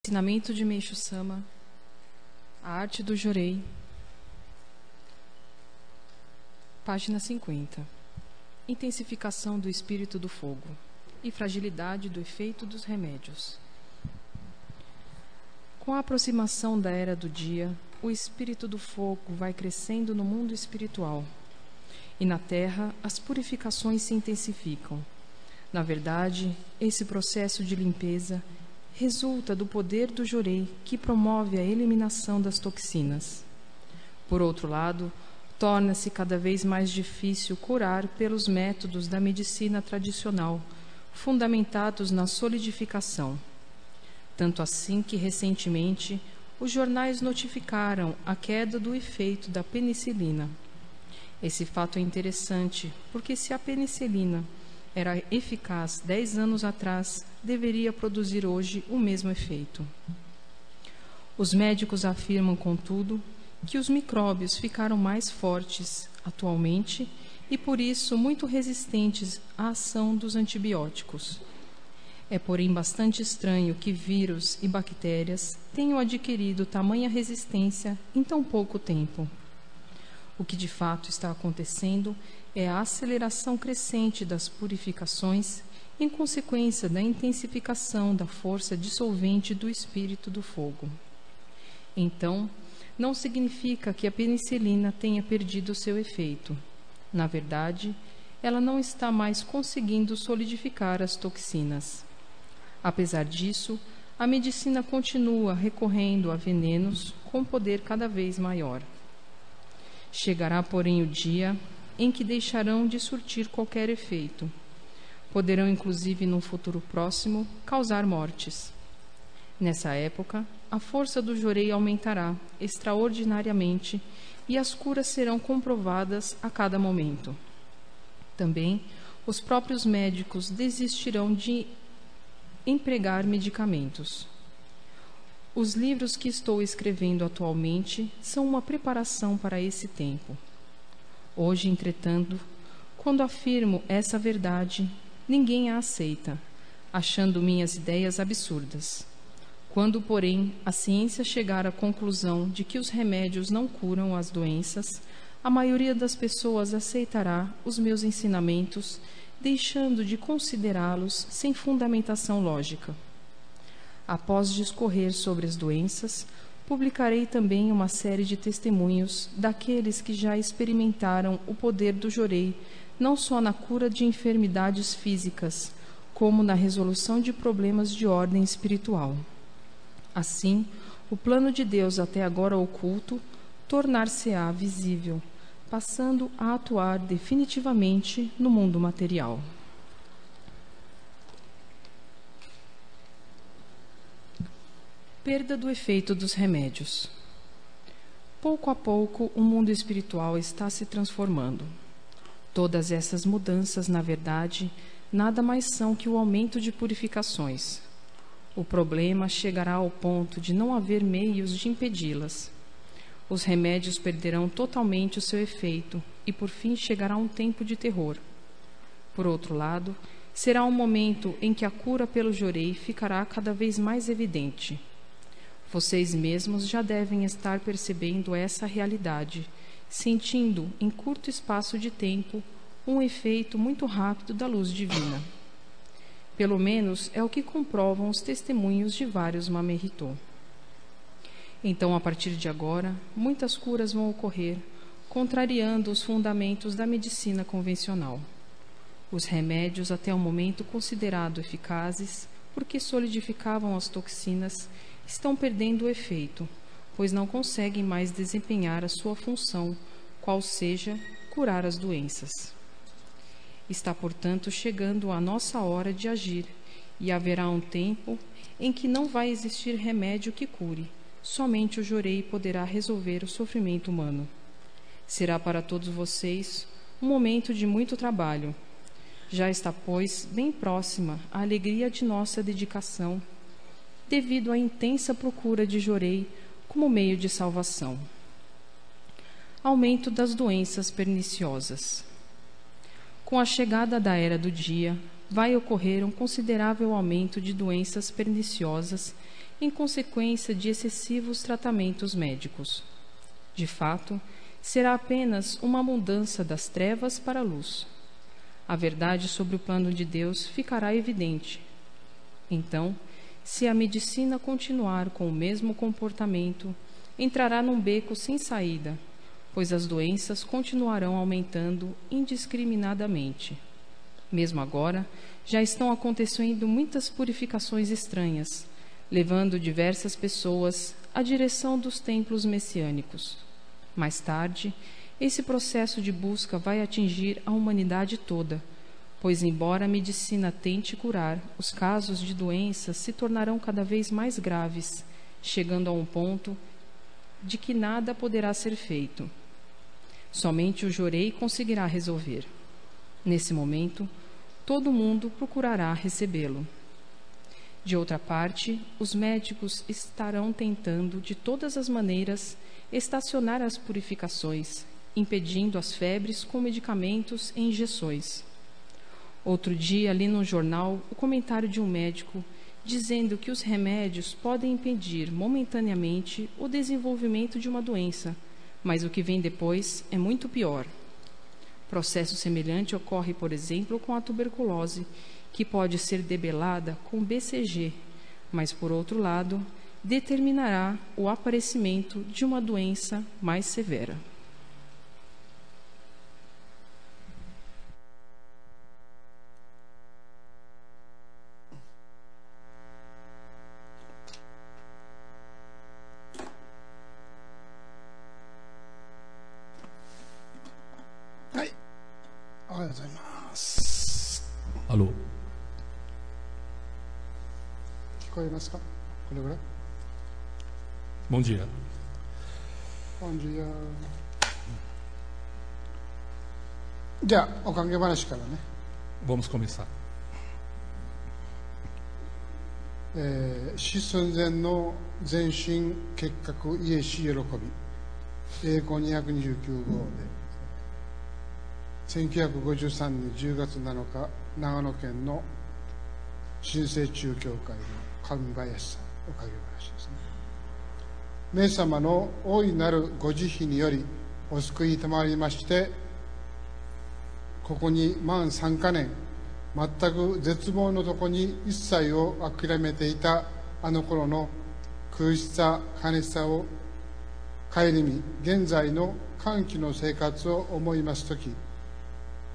Ensinamento de Meishu Sama, A Arte do Jorei, página 50. Intensificação do espírito do fogo e fragilidade do efeito dos remédios. Com a aproximação da era do dia, o espírito do fogo vai crescendo no mundo espiritual, e na Terra as purificações se intensificam. Na verdade, esse processo de limpeza resulta do poder do Jorei, que promove a eliminação das toxinas. Por outro lado, torna-se cada vez mais difícil curar pelos métodos da medicina tradicional, fundamentados na solidificação. Tanto assim que, recentemente, os jornais notificaram a queda do efeito da penicilina. Esse fato é interessante, porque se a penicilina era eficaz 10 anos atrás, deveria produzir hoje o mesmo efeito. Os médicos afirmam, contudo, que os micróbios ficaram mais fortes atualmente e, por isso, muito resistentes à ação dos antibióticos. É, porém, bastante estranho que vírus e bactérias tenham adquirido tamanha resistência em tão pouco tempo. O que de fato está acontecendo é a aceleração crescente das purificações em consequência da intensificação da força dissolvente do espírito do fogo. Então, não significa que a penicilina tenha perdido seu efeito. Na verdade, ela não está mais conseguindo solidificar as toxinas. Apesar disso, a medicina continua recorrendo a venenos com poder cada vez maior. Chegará, porém, o dia em que deixarão de surtir qualquer efeito. Poderão, inclusive, num futuro próximo, causar mortes. Nessa época, a força do Jorei aumentará extraordinariamente e as curas serão comprovadas a cada momento. Também, os próprios médicos desistirão de empregar medicamentos. Os livros que estou escrevendo atualmente são uma preparação para esse tempo. Hoje, entretanto, quando afirmo essa verdade, ninguém a aceita, achando minhas ideias absurdas. Quando, porém, a ciência chegar à conclusão de que os remédios não curam as doenças, a maioria das pessoas aceitará os meus ensinamentos, deixando de considerá-los sem fundamentação lógica. Após discorrer sobre as doenças, publicarei também uma série de testemunhos daqueles que já experimentaram o poder do Jorei, não só na cura de enfermidades físicas, como na resolução de problemas de ordem espiritual. Assim, o plano de Deus até agora oculto tornar-se-á visível, passando a atuar definitivamente no mundo material. Perda do efeito dos remédios. Pouco a pouco, o mundo espiritual está se transformando. Todas essas mudanças, na verdade, nada mais são que o aumento de purificações. O problema chegará ao ponto de não haver meios de impedi-las. Os remédios perderão totalmente o seu efeito e, por fim, chegará um tempo de terror. Por outro lado, será um momento em que a cura pelo Jorei ficará cada vez mais evidente. Vocês mesmos já devem estar percebendo essa realidade, sentindo, em curto espaço de tempo, um efeito muito rápido da luz divina. Pelo menos é o que comprovam os testemunhos de vários Mamerhitô. Então, a partir de agora, muitas curas vão ocorrer, contrariando os fundamentos da medicina convencional. Os remédios, até o momento considerados eficazes, porque solidificavam as toxinas, estão perdendo o efeito, pois não conseguem mais desempenhar a sua função, qual seja curar as doenças. Está, portanto, chegando a nossa hora de agir, e haverá um tempo em que não vai existir remédio que cure, somente o Jorei poderá resolver o sofrimento humano. Será para todos vocês um momento de muito trabalho. Já está, pois, bem próxima a alegria de nossa dedicação, devido à intensa procura de Jorei como meio de salvação. Aumento das doenças perniciosas. Com a chegada da era do dia, vai ocorrer um considerável aumento de doenças perniciosas em consequência de excessivos tratamentos médicos. De fato, será apenas uma mudança das trevas para a luz. A verdade sobre o plano de Deus ficará evidente. Então, se a medicina continuar com o mesmo comportamento, entrará num beco sem saída, pois as doenças continuarão aumentando indiscriminadamente. Mesmo agora, já estão acontecendo muitas purificações estranhas, levando diversas pessoas à direção dos templos messiânicos. Mais tarde, esse processo de busca vai atingir a humanidade toda, pois, embora a medicina tente curar, os casos de doenças se tornarão cada vez mais graves, chegando a um ponto de que nada poderá ser feito. Somente o Jorei conseguirá resolver. Nesse momento, todo mundo procurará recebê-lo. De outra parte, os médicos estarão tentando, de todas as maneiras, estacionar as purificações, impedindo as febres com medicamentos e injeções. Outro dia, li no jornal o comentário de um médico dizendo que os remédios podem impedir momentaneamente o desenvolvimento de uma doença, mas o que vem depois é muito pior. Processo semelhante ocorre, por exemplo, com a tuberculose, que pode ser debelada com BCG, mas, por outro lado, determinará o aparecimento de uma doença mais severa. Alô. 聞こえますか？これぐらい。 Bom dia. Bom dia。じゃあおかげ話からね。 Vamos começar. 死寸前の全身結核イエシ喜び栄光229号で1953年10月7日長野県の新生中教会の上林さんおかげ話ですね。名様の大いなるご慈悲によりお救い賜りまして、ここに満3か年全く絶望のとこに一切を諦めていたあの頃の苦しさ悲しさを顧み、現在の歓喜の生活を思いますとき、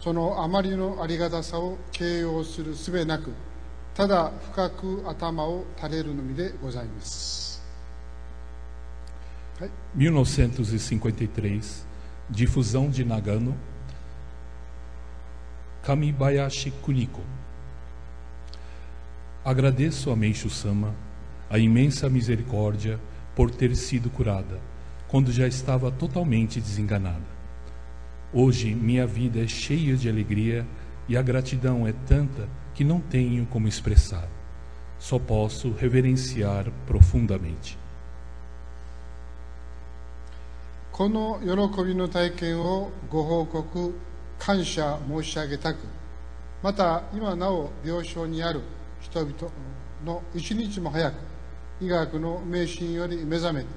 そのあまりのありがたさを形容するすべなく、ただ深く頭を垂れるのみでございます。はい、1953, difusão de Nagano, Kamibayashi Kuniko. Agradeço a Meishu-sama a imensa misericórdia por ter sido curada, quando já estava totalmente desenganada. Hoje minha vida é cheia de alegria e a gratidão é tanta que não tenho como expressar. Só posso reverenciar profundamente. この喜びの体験をご報告感謝申し上げたく、また今なお病床にある人々の一日も早く医学の迷信より目覚めて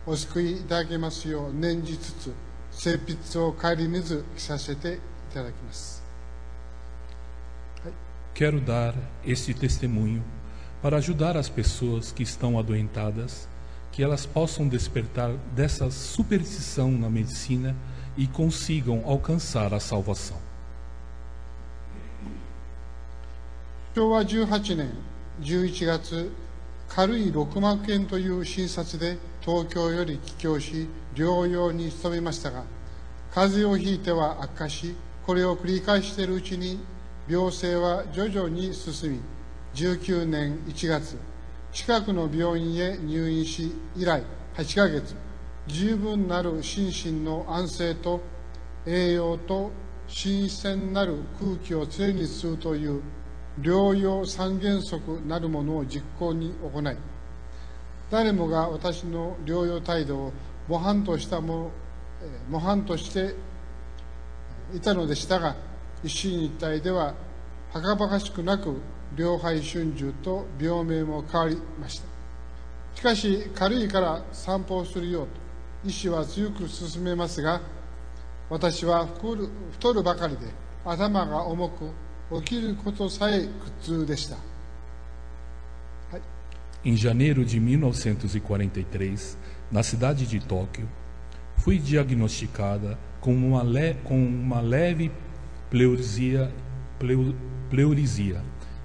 お救いいただけますよう念じつつ、聖筆を顧みず記させていただきます。はい、 Quero dar este testemunho para ajudar as pessoas que estão adoentadas, que elas possam despertar dessa superstição na medicina e consigam alcançar a salvação. 昭和18年11月、軽い肋膜炎という診察で東京より帰郷し、療養に努めましたが、風邪をひいては悪化し、これを繰り返しているうちに病勢は徐々に進み、19年1月、近くの病院へ入院し、以来8ヶ月、十分なる心身の安静と栄養と新鮮なる空気を常に吸うという療養三原則なるものを実行に行い、誰もが私の療養態度を模範としていたのでしたが、一進一退でははかばかしくなく、療廃春秋と病名も変わりました。しかし軽いから散歩をするようと医師は強く勧めますが、私は太るばかりで頭が重く起きることさえ苦痛でした。Em janeiro de 1943, na cidade de Tóquio, fui diagnosticada com uma leve pleurisia,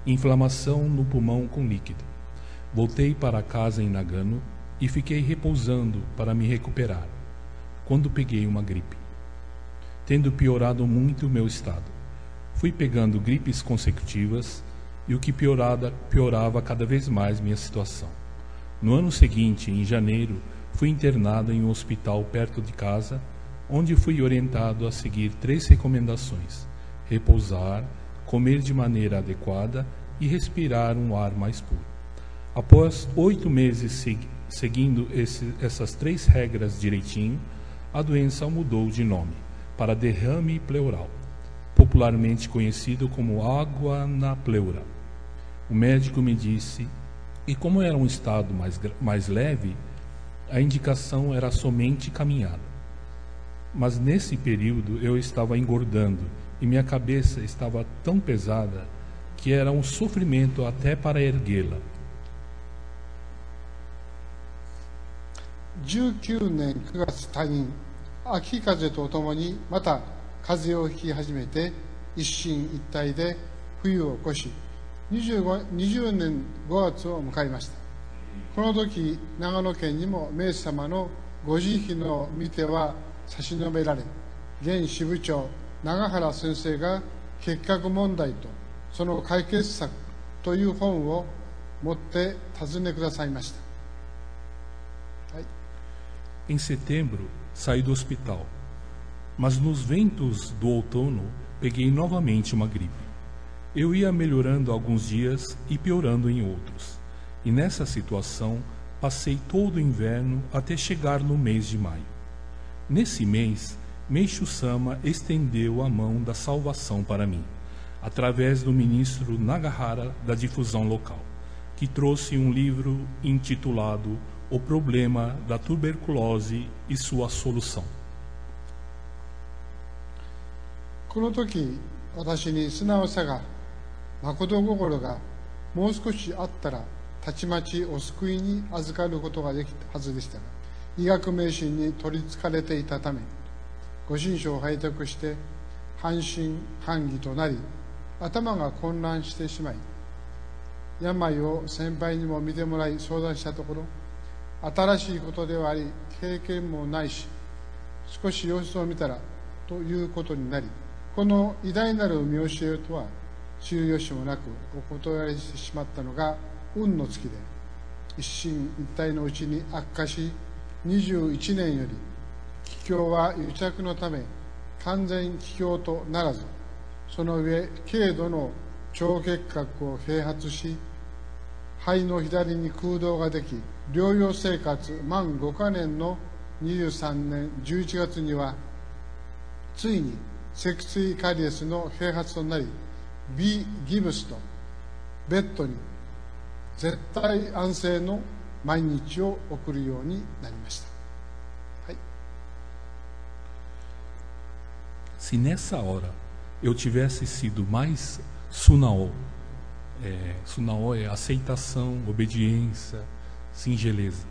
inflamação no pulmão com líquido. Voltei para casa em Nagano e fiquei repousando para me recuperar, quando peguei uma gripe. Tendo piorado muito o meu estado, fui pegando gripes consecutivas e o que piorava cada vez mais minha situação. No ano seguinte, em janeiro, fui internado em um hospital perto de casa, onde fui orientado a seguir 3 recomendações: repousar, comer de maneira adequada e respirar um ar mais puro. Após 8 meses seguindo essas 3 regras direitinho, a doença mudou de nome para derrame pleural, popularmente conhecido como água na pleura. O médico me disse que, como era um estado mais leve, a indicação era somente caminhada. Mas nesse período eu estava engordando e minha cabeça estava tão pesada que era um sofrimento até para erguê-la. 19年9月退院、秋風とともにまた風邪をひき始めて、一進一退で冬を越し、20年5月を迎えました。この時、長野県にも明治様のご慈悲の御手は差し伸べられ、現支部長永原先生が結核問題とその解決策という本を持って訪ねくださいました。Em setembro, saí do hospital, mas nos ventos do outono peguei novamente uma gripe. Eu ia melhorando alguns dias e piorando em outros, e nessa situação passei todo o inverno até chegar no mês de maio. Nesse mês, Meishu-sama estendeu a mão da salvação para mim, através do ministro Nagahara da difusão local, que trouxe um livro intitulado O Problema da Tuberculose e Sua Solução. この時、私に素直さが、誠心がもう少しあったら、たちまちお救いに預かることができたはずでしたが、医学迷信に取りつかれていたため、ご神書を拝読して半信半疑となり、頭が混乱してしまい、病を先輩にも見てもらい相談したところ、新しいことではあり経験もないし、少し様子を見たらということになり、この偉大なる見教えとは知る由もなくお断りしてしまったのが運の尽きで、一進一退のうちに悪化し、21年より帰郷は癒着のため完全帰郷とならず、その上軽度の腸結核を併発し、肺の左に空洞ができ、療養生活満5カ年の23年11月にはついに脊椎カリエスの併発となり、Bギブスとベッドに絶対安静の毎日を送るようになりました。はい。Se nessa hora eu tivesse sido mais Sunao, Sunao é aceitação, obediência, singeleza,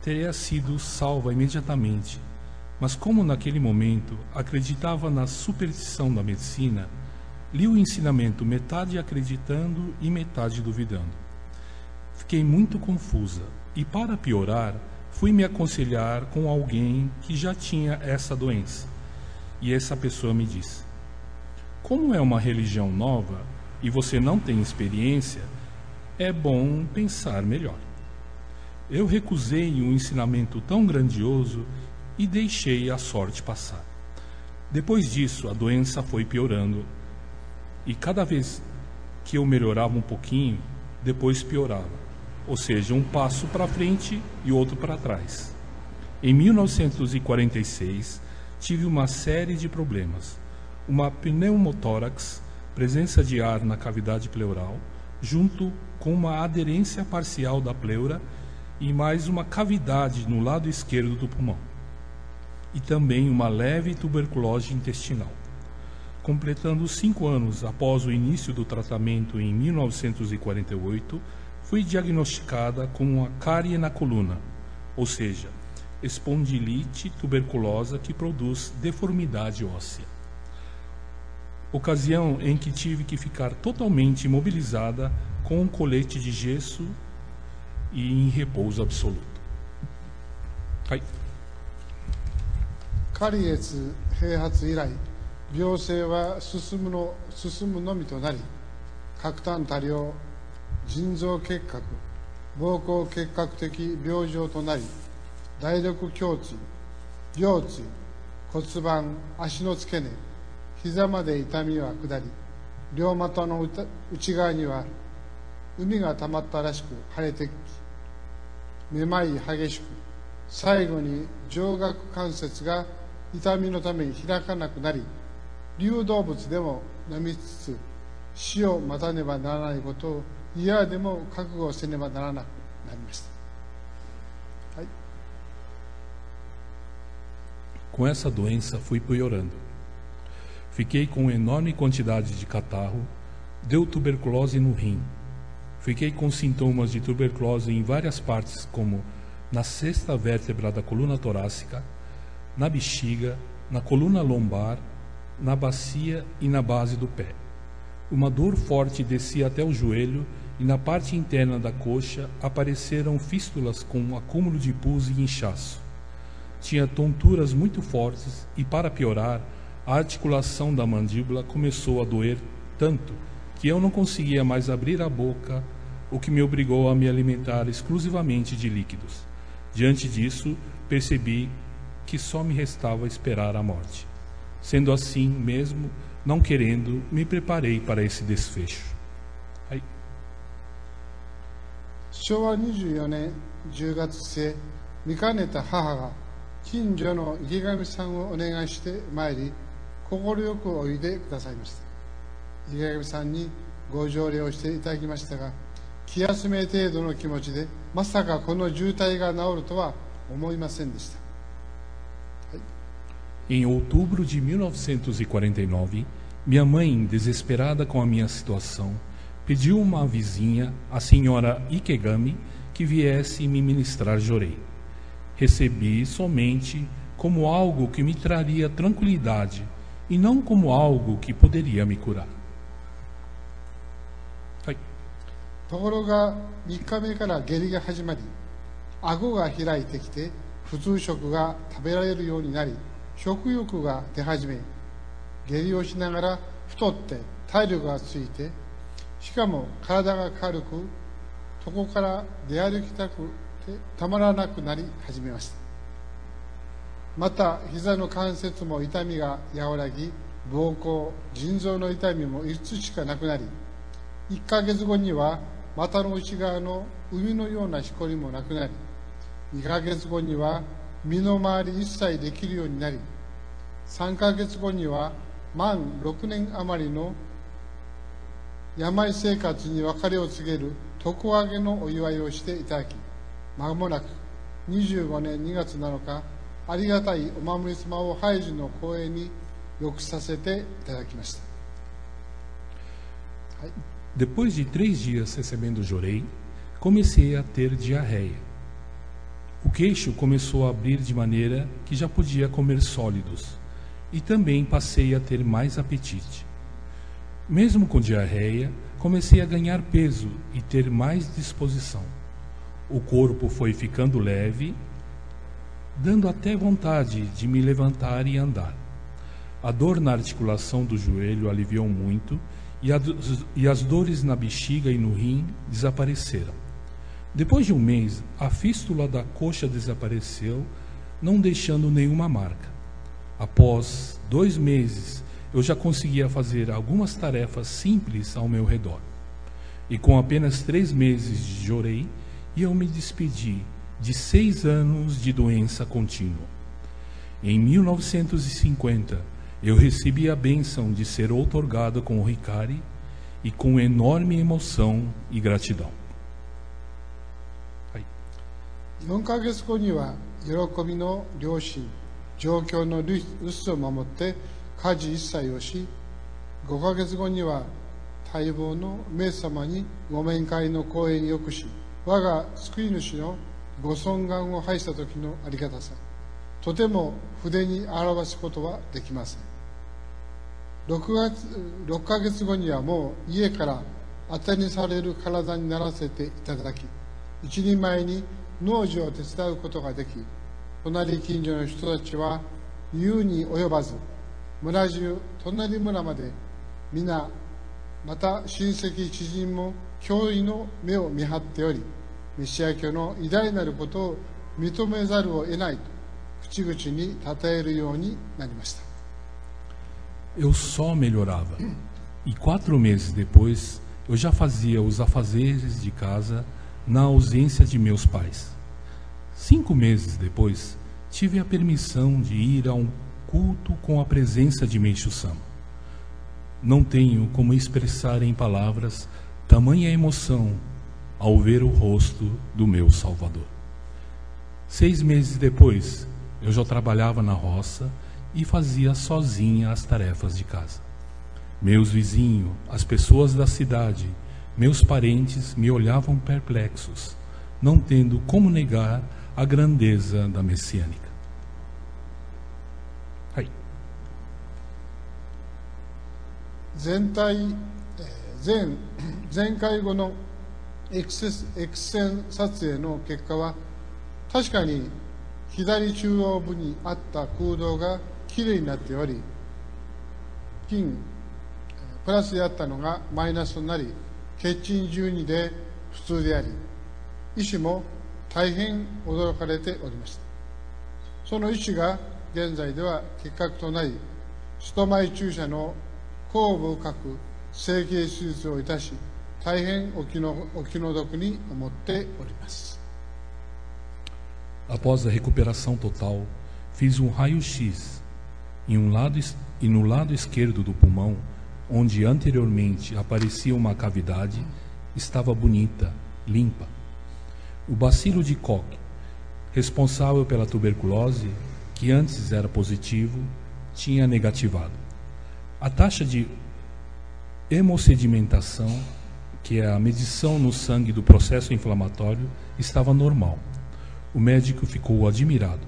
teria sido salva imediatamente. Mas como naquele momento acreditava na superstição da medicina, li o ensinamento metade acreditando e metade duvidando. Fiquei muito confusa e, para piorar, fui me aconselhar com alguém que já tinha essa doença. E essa pessoa me disse: como é uma religião nova e você não tem experiência, é bom pensar melhor. Eu recusei um ensinamento tão grandioso e deixei a sorte passar. Depois disso, a doença foi piorando, e cada vez que eu melhorava um pouquinho, depois piorava, ou seja, um passo para frente e outro para trás. Em 1946, tive uma série de problemas: uma pneumotórax, presença de ar na cavidade pleural, junto com uma aderência parcial da pleura e mais uma cavidade no lado esquerdo do pulmão, e também uma leve tuberculose intestinal. Completando 5 anos após o início do tratamento em 1948, fui diagnosticada com uma cárie na coluna, ou seja, espondilite tuberculosa que produz deformidade óssea. Ocasião em que tive que ficar totalmente imobilizada com um colete de gesso e em repouso absoluto. Hai. カリエツ併発以来、病勢は進むのみとなり、角炭多量、腎臓結核、膀胱結核的病状となり、大力胸椎、腰椎、骨盤、足の付け根、膝まで痛みは下り、両股の内側には膿が溜まったらしく腫れてき、めまい激しく、最後に上顎関節が痛みのために開かなくなり、流動物でも飲みつつ死を待たねばならないことを嫌でも覚悟せねばならなくなりました。はい。 Com essa doença fui piorando. Fiquei com enorme quantidade de catarro, deu tuberculose no rim. Fiquei com sintomas de tuberculose em várias partes, como na sexta vértebra da coluna torácica, na bexiga, na coluna lombar, na bacia e na base do pé. Uma dor forte descia até o joelho e na parte interna da coxa apareceram fístulas com um acúmulo de pus e inchaço. Tinha tonturas muito fortes e, para piorar, a articulação da mandíbula começou a doer tanto que eu não conseguia mais abrir a boca, o que me obrigou a me alimentar exclusivamente de líquidos. Diante disso, percebi que só me restava esperar a morte. Sendo assim mesmo, não querendo, me preparei para esse desfecho. Aí. 昭和24年10月末、見かねた母が近所の池上さんをお願いしてまいり、快くおいでくださいました。池上さんにご条例をしていただきましたが、気休め程度の気持ちで、まさかこの渋滞が治るとは思いませんでした。 Em outubro de 1949, minha mãe, desesperada com a minha situação, pediu uma vizinha, a senhora Ikegami, que viesse me ministrar jorei. Recebi somente como algo que me traria tranquilidade e não como algo que poderia me curar. ところが3日目から下痢が始まり、顎が開いてきて普通食が食べられるようになり、食欲が出始め、下痢をしながら太って体力がついて、しかも体が軽く、床から出歩きたくてたまらなくなり始めました。また膝の関節も痛みが和らぎ、膀胱、腎臓の痛みもいつしかなくなり、1ヶ月後には股の内側の膿のようなしこりもなくなり、2ヶ月後には身の回り一切できるようになり、3ヶ月後には満6年余りの病生活に別れを告げる床上げのお祝いをしていただき、間もなく25年2月7日、ありがたいお守り様をハイジの光栄によくさせていただきました。はい。 Depois de 3 dias recebendo jorei, comecei a ter diarreia. O queixo começou a abrir de maneira que já podia comer sólidos, e também passei a ter mais apetite. Mesmo com diarreia, comecei a ganhar peso e ter mais disposição. O corpo foi ficando leve, dando até vontade de me levantar e andar. A dor na articulação do joelho aliviou muito, e as dores na bexiga e no rim desapareceram. Depois de um mês, a fístula da coxa desapareceu, não deixando nenhuma marca. Após 2 meses, eu já conseguia fazer algumas tarefas simples ao meu redor. E com apenas 3 meses de jorei, eu me despedi de 6 anos de doença contínua. Em 1950, eu recebi a bênção de ser outorgado com o Hikari e com enorme emoção e gratidão. Aí. 4ヶ月後には喜びの良心、状況の留守を守って家事一切をし、5ヶ月後には待望の名様にご面会の光栄によくし、我が救い主のご尊願を拝した時のありがたさ、とても筆に表すことはできません。6ヶ月後にはもう家から当てにされる体にならせていただき、一人前に農事を手伝うことができ、隣近所の人たちは言うに及ばず、村中隣村まで皆、また親戚知人も驚異の目を見張っており、メシア教の偉大なることを認めざるを得ないと口々に称えるようになりました。Eu só melhorava. E 4 meses depois, eu já fazia os afazeres de casa na ausência de meus pais. 5 meses depois, tive a permissão de ir a um culto com a presença de Meishu-sama. Não tenho como expressar em palavras tamanha emoção ao ver o rosto do meu Salvador. 6 meses depois, eu já trabalhava na roça e fazia sozinha as tarefas de casa. Meus vizinhos, as pessoas da cidade, meus parentes me olhavam perplexos, não tendo como negar a grandeza da messiânica. はい。全会後のエクセン撮影の結果は、確かに左中央部にあった空洞がきれいになっており、金プラスであったのがマイナスとなり、血沈12で普通であり、医師も大変驚かれておりました。その医師が現在では結核となり、首都前注射の後部角整形手術をいたし、大変お気の毒に思っております。Após a recuperação total, fiz raio-x e no lado esquerdo do pulmão, onde anteriormente aparecia uma cavidade, estava bonita, limpa. O bacilo de Koch, responsável pela tuberculose, que antes era positivo, tinha negativado. A taxa de hemossedimentação, que é a medição no sangue do processo inflamatório, estava normal. O médico ficou admirado.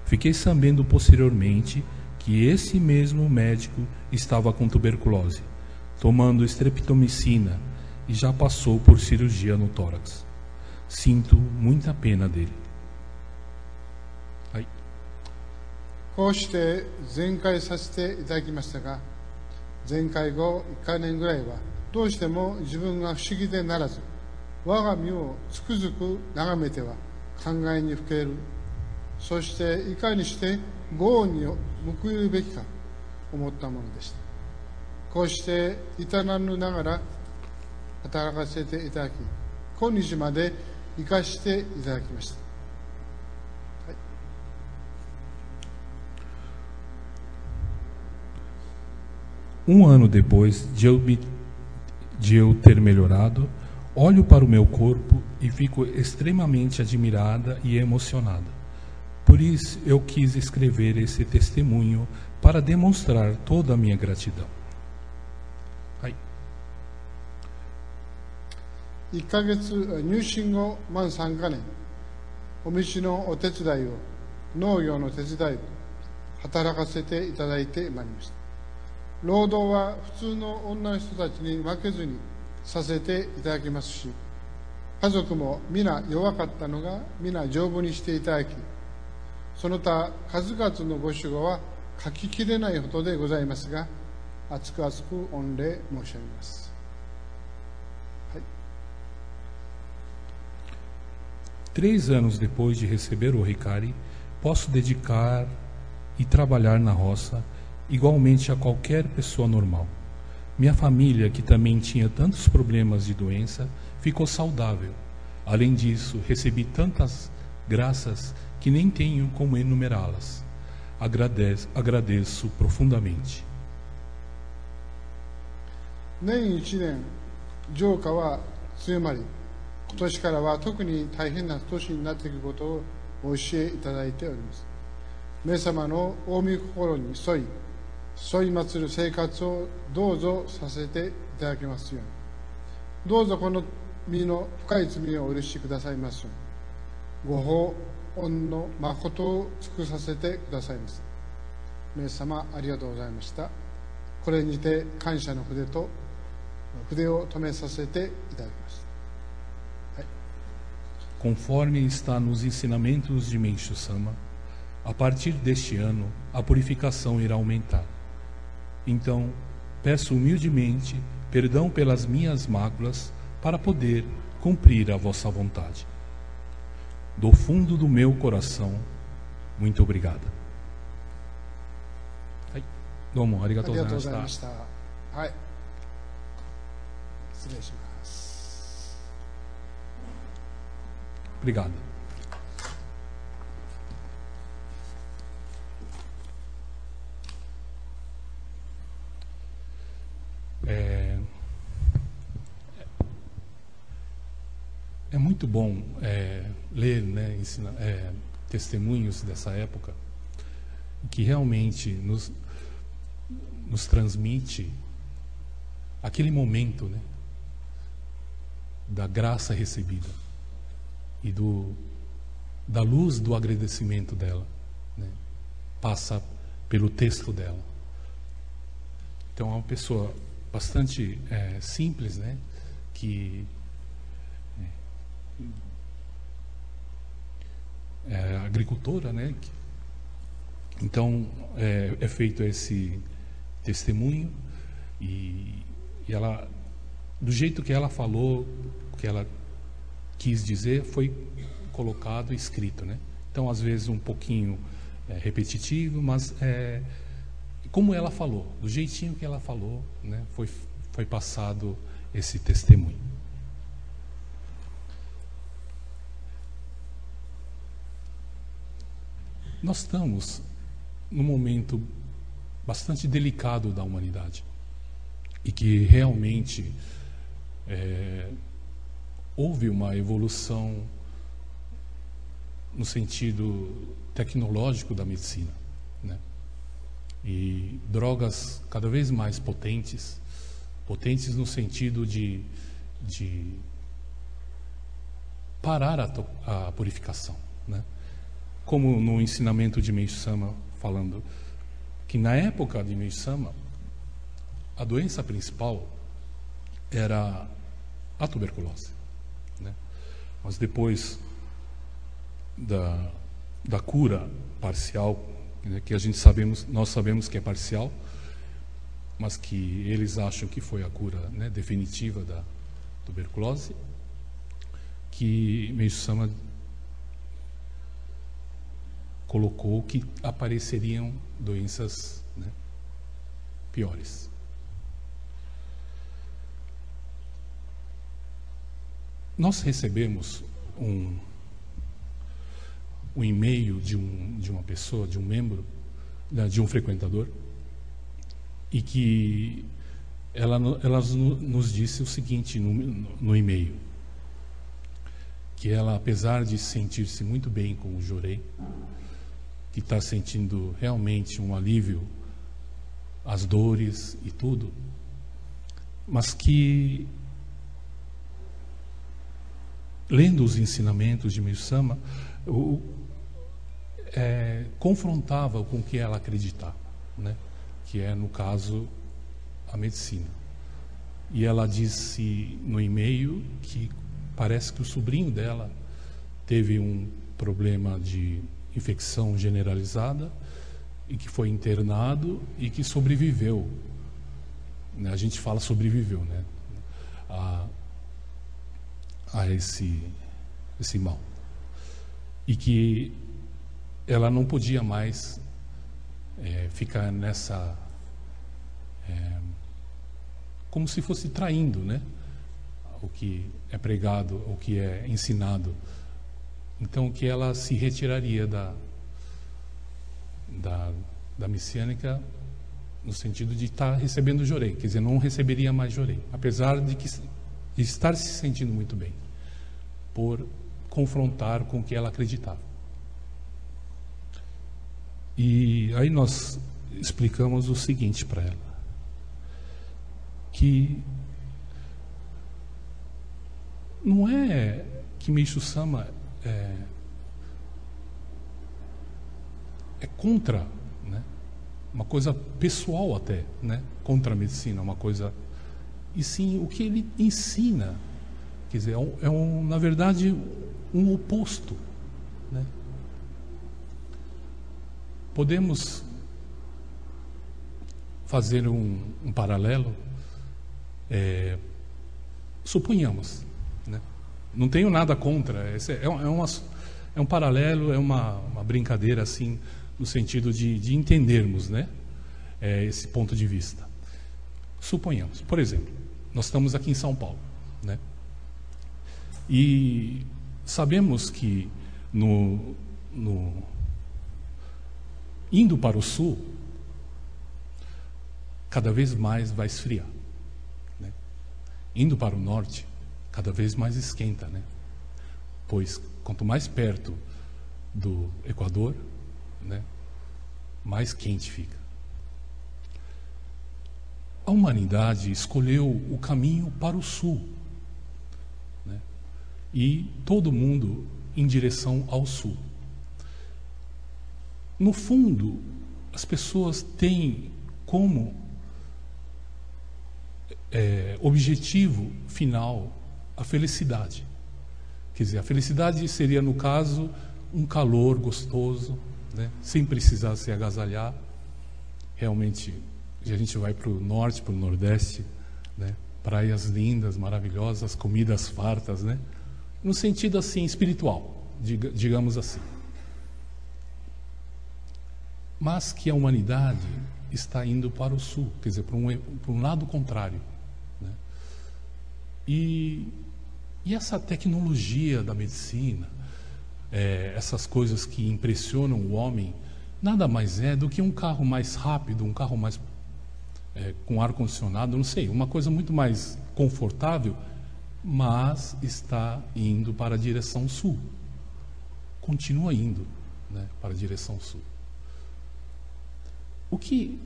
Fiquei sabendo posteriormente que esse mesmo médico estava com tuberculose, tomando streptomicina e já passou por cirurgia no tórax. Sinto muita pena dele. はい。こうして全開させていただきましたが、全開後1回年ぐらいはどうしても自分が不思議でならず、我が身をつくづく眺めては考えにふける。そしていかにして業に報いるべきか思ったものでした。こうして至らぬながら働かせていただき、今日まで生かしていただきました。はい。Ano depois de eu ter melhorado, olho para o meu corpo e fico extremamente admirada e emocionada. Por isso eu quis escrever esse testemunho para demonstrar toda a minha gratidão. はい。1ヶ月入信後満3カ年、お道のお手伝いを、農業の手伝いを働かせていただいてまいりました。労働は普通の女の人たちに負けずにさせていただきますし、家族も皆弱かったのが皆丈夫にしていただき、その他数々のご守護は書ききれないほどでございますが、厚く厚く御礼申し上げます。はい。3 anos depois de receber o Hikari, posso dedicar e trabalhar na roça igualmente a qualquer pessoa normal. Minha família, que também tinha tantos problemas de doença, ficou saudável. Além disso, recebi tantas graças que nem tenho como enumerá-las. Agradeço profundamente. 年1年、浄化は強まり、今年からは特に大変な年になっていくことをお教えいただいております。皆様の大御心に沿い祀る生活をどうぞさせていただけますように、どうぞこの身の深い罪をお許しくださいますように、ご法恩の誠を尽くさせてくださいます。皆様ありがとうございました。これにて感謝の筆を止めさせていただきます。Conforme está nos ensinamentos de Meishu Sama, a partir deste ano a purificação irá aumentar. Então, peço humildemente perdão pelas minhas máculas para poder cumprir a vossa vontade. Do fundo do meu coração, muito obrigada. どうもありがとうございました。はい、失礼します。Obrigado. É muito bom ler, né, testemunhos dessa época que realmente nos transmite aquele momento, né, da graça recebida e da luz do agradecimento dela, né, passa pelo texto dela. Então é uma pessoa bastante simples, né, que é agricultora, né? Então é feito esse testemunho e ela, do jeito que ela falou, o que ela quis dizer, foi colocado, escrito, né? Então às vezes um pouquinho repetitivo, mas como ela falou, do jeitinho que ela falou, né? Foi passado esse testemunho. Nós estamos num momento bastante delicado da humanidade e que realmente houve uma evolução no sentido tecnológico da medicina, né? E drogas cada vez mais potentes no sentido de parar a purificação, né? Como no ensinamento de Meishu Sama, falando que na época de Meishu Sama a doença principal era a tuberculose, né? Mas depois da cura parcial, né, que nós sabemos que é parcial, mas que eles acham que foi a cura, né, definitiva da tuberculose, que Meishu Sama colocou que apareceriam doenças, né, piores. Nós recebemos um e-mail de uma pessoa, de um membro, de um frequentador, e que ela nos disse o seguinte no e-mail, que ela, apesar de sentir-se muito bem com o Jorei, que está sentindo realmente um alívio às dores e tudo, mas que, lendo os ensinamentos de Meishu Sama, confrontava com o que ela acreditava, né? Que é, no caso, a medicina. E ela disse no e-mail que parece que o sobrinho dela teve um problema de infecção generalizada e que foi internado e que sobreviveu, né? A gente fala sobreviveu, né, a esse mal, e que ela não podia mais ficar nessa como se fosse traindo, né, o que é pregado, o que é ensinado. Então, que ela se retiraria da messiânica no sentido de estar recebendo Jorei, quer dizer, não receberia mais Jorei, apesar de estar se sentindo muito bem. por confrontar com o que ela acreditava. E aí nós explicamos o seguinte para ela, que não é que Meishu Sama é contra, né? Uma coisa pessoal até, né? Contra a medicina, uma coisa... E sim, o que ele ensina, quer dizer, na verdade, um oposto, né? Podemos fazer um paralelo, suponhamos, né? Não tenho nada contra, é um paralelo, é uma brincadeira assim, no sentido de entendermos, né? Esse ponto de vista. Suponhamos, por exemplo, nós estamos aqui em São Paulo, né? E sabemos que indo para o sul, cada vez mais vai esfriar, né? Indo para o norte, cada vez mais esquenta, né? Pois quanto mais perto do Equador, né, mais quente fica. A humanidade escolheu o caminho para o sul, né? E todo mundo em direção ao sul. No fundo, as pessoas têm como objetivo final a felicidade. Quer dizer, a felicidade seria, no caso, um calor gostoso, né? Sem precisar se agasalhar. Realmente, a gente vai para o norte, para o nordeste, né? Praias lindas, maravilhosas, comidas fartas, né? No sentido assim espiritual, digamos assim. Mas que a humanidade está indo para o sul, quer dizer, para um lado contrário, né? E essa tecnologia da medicina, essas coisas que impressionam o homem, nada mais é do que um carro mais rápido, um carro mais com ar-condicionado, não sei, uma coisa muito mais confortável, mas está indo para a direção sul. Continua indo, né, para a direção sul. O que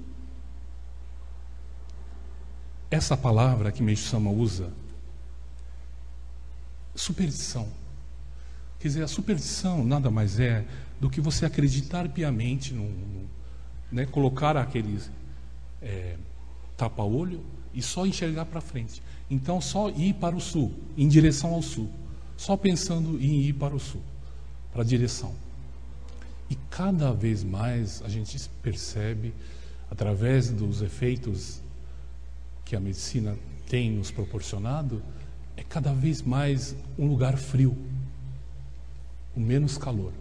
essa palavra que Meishu Sama usa, superstição. Quer dizer, a superstição nada mais é do que você acreditar piamente, né, colocar aqueles tapa-olho e só enxergar para frente. Então, só ir para o sul, em direção ao sul. Só pensando em ir para o sul, para a direção. E cada vez mais a gente percebe, através dos efeitos que a medicina tem nos proporcionado, é cada vez mais um lugar frio, com menos calor.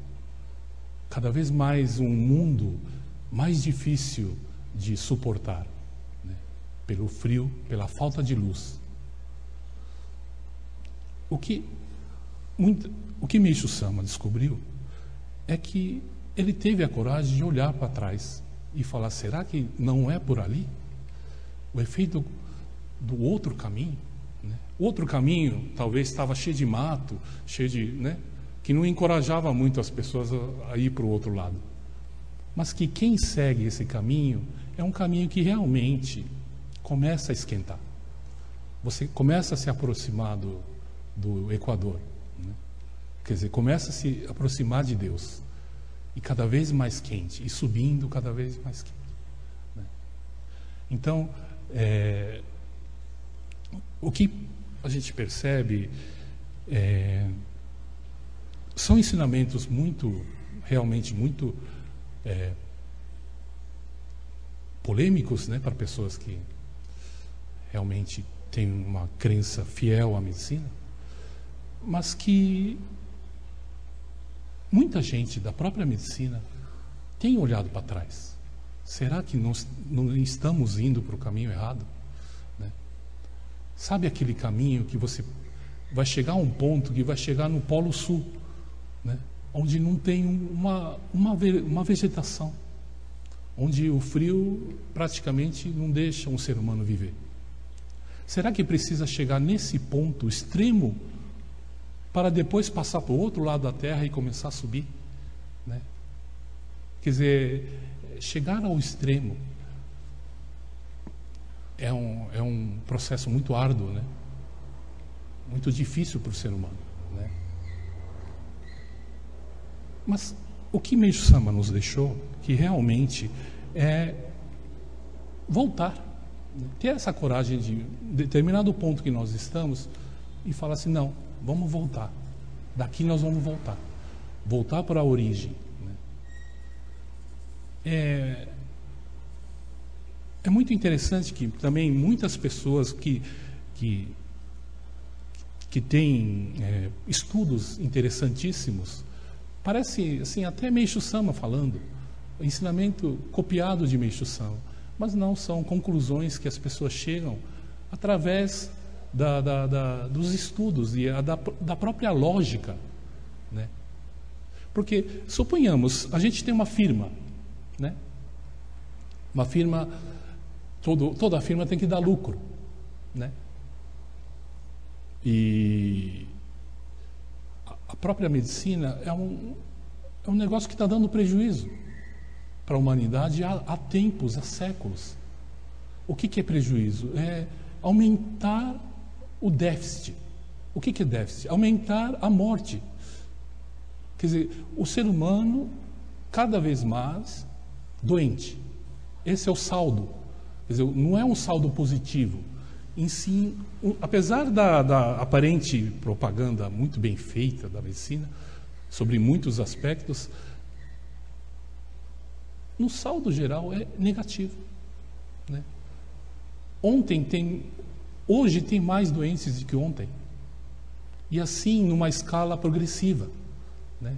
Cada vez mais um mundo mais difícil de suportar, né? Pelo frio, pela falta de luz. O que Meishu Sama descobriu é que ele teve a coragem de olhar para trás e falar: será que não é por ali? O efeito do outro caminho, né? O outro caminho talvez estava cheio de mato, cheio de, né, que não encorajava muito as pessoas a ir para o outro lado. Mas que quem segue esse caminho é um caminho que realmente começa a esquentar. Você começa a se aproximar do Equador, né? Quer dizer, começa a se aproximar de Deus. E cada vez mais quente, e subindo cada vez mais quente, né? Então, o que a gente percebe são ensinamentos realmente muito polêmicos, né, para pessoas que realmente têm uma crença fiel à medicina, mas que muita gente da própria medicina tem olhado para trás. Será que nós não estamos indo para o caminho errado, né? Sabe aquele caminho que você vai chegar a um ponto que vai chegar no Polo Sul, né? Onde não tem uma vegetação, onde o frio praticamente não deixa um ser humano viver. Será que precisa chegar nesse ponto extremo para depois passar para o outro lado da Terra e começar a subir, né? Quer dizer, chegar ao extremo é um processo muito árduo, né? Muito difícil para o ser humano, né? Mas o que Meishu Sama nos deixou, que realmente é voltar, né? Ter essa coragem de determinado ponto que nós estamos e falar assim, não, vamos voltar, daqui nós vamos voltar para a origem, né? É muito interessante que também muitas pessoas que têm estudos interessantíssimos, parece assim, até Meishu Sama falando, ensinamento copiado de Meishu Sama, mas não, são conclusões que as pessoas chegam através dos estudos e da própria lógica, né? Porque, suponhamos, a gente tem uma firma, né? Uma firma, toda firma tem que dar lucro, né? E a própria medicina é um negócio que está dando prejuízo para a humanidade há tempos, há séculos. O que é prejuízo? É aumentar o déficit. O que é déficit? Aumentar a morte. Quer dizer, o ser humano cada vez mais doente. Esse é o saldo. Quer dizer, não é um saldo positivo. Em si, apesar da aparente propaganda muito bem feita da medicina, sobre muitos aspectos, no saldo geral é negativo, né? Hoje tem mais doentes do que ontem, e assim numa escala progressiva, né?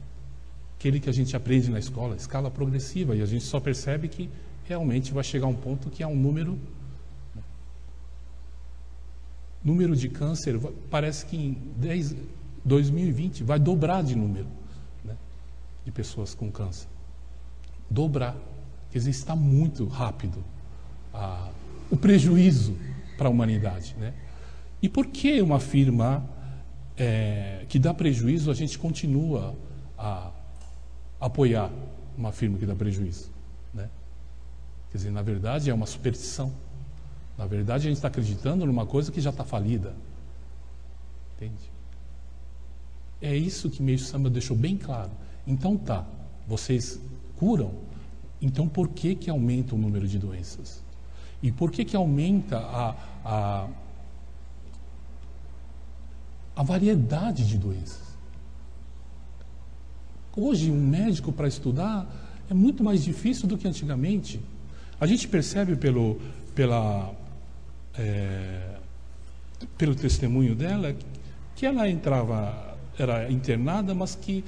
Aquele que a gente aprende na escola, escala progressiva, e a gente só percebe que realmente vai chegar a um ponto que é um número de câncer, parece que em 2020 vai dobrar de número, né, de pessoas com câncer. Dobrar. Quer dizer, está muito rápido o prejuízo para a humanidade, né? E por que uma firma que dá prejuízo, a gente continua a apoiar uma firma que dá prejuízo, né? Quer dizer, na verdade é uma superstição. Na verdade a gente está acreditando numa coisa que já está falida. Entende? É isso que Meishu Sama deixou bem claro. Então tá, vocês curam, então por que aumenta o número de doenças? E por que aumenta a variedade de doenças? Hoje, um médico para estudar é muito mais difícil do que antigamente. A gente percebe pelo testemunho dela que ela era internada, mas que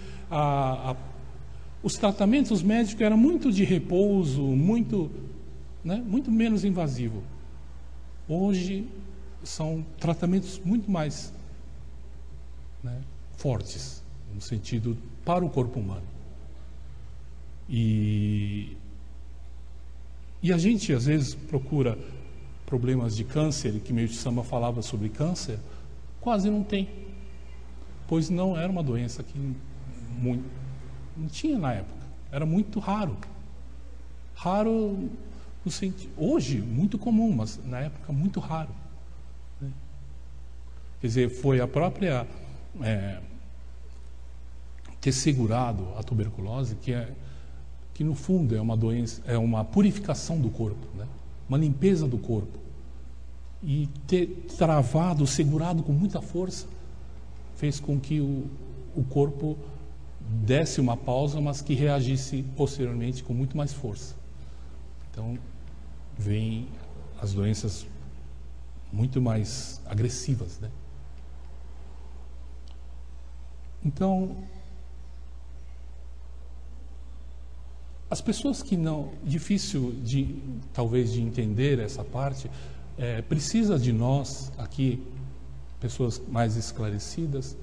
os tratamentos médicos eram muito de repouso, muito menos invasivo. Hoje são tratamentos muito mais, né, fortes, no sentido para o corpo humano. E a gente às vezes procura problemas de câncer, que Meishu Sama falava sobre câncer, quase não tem, pois não era uma doença que não tinha na época, era muito raro no sentido, hoje muito comum, mas na época muito raro, né? Quer dizer, foi a própria ter segurado a tuberculose, que no fundo é uma doença, é uma purificação do corpo, né? Uma limpeza do corpo, e ter travado, segurado com muita força, fez com que o corpo desse uma pausa, mas que reagisse posteriormente com muito mais força. Então, vêm as doenças muito mais agressivas, né? Então, as pessoas que não, difícil talvez de entender essa parte, precisa de nós aqui, pessoas mais esclarecidas,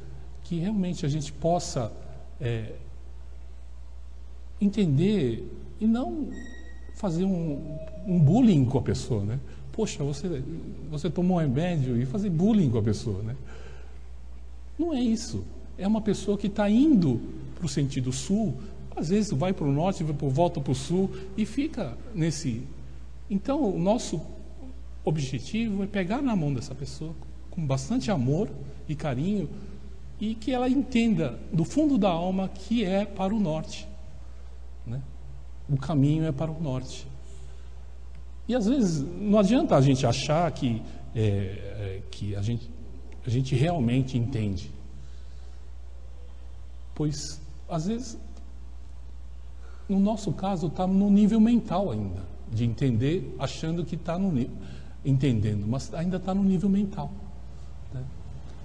que realmente a gente possa entender e não fazer um bullying com a pessoa, né? Poxa, você tomou um remédio e fazer bullying com a pessoa, né? Não é isso. é uma pessoa que está indo para o sentido sul, às vezes vai para o norte, volta para o sul e fica nesse... Então, o nosso objetivo é pegar na mão dessa pessoa com bastante amor e carinho e que ela entenda do fundo da alma que é para o norte, né? O caminho é para o norte. E às vezes não adianta a gente achar que a gente realmente entende, pois às vezes no nosso caso está no nível mental ainda, de entender, achando que está entendendo, mas ainda está no nível mental, né?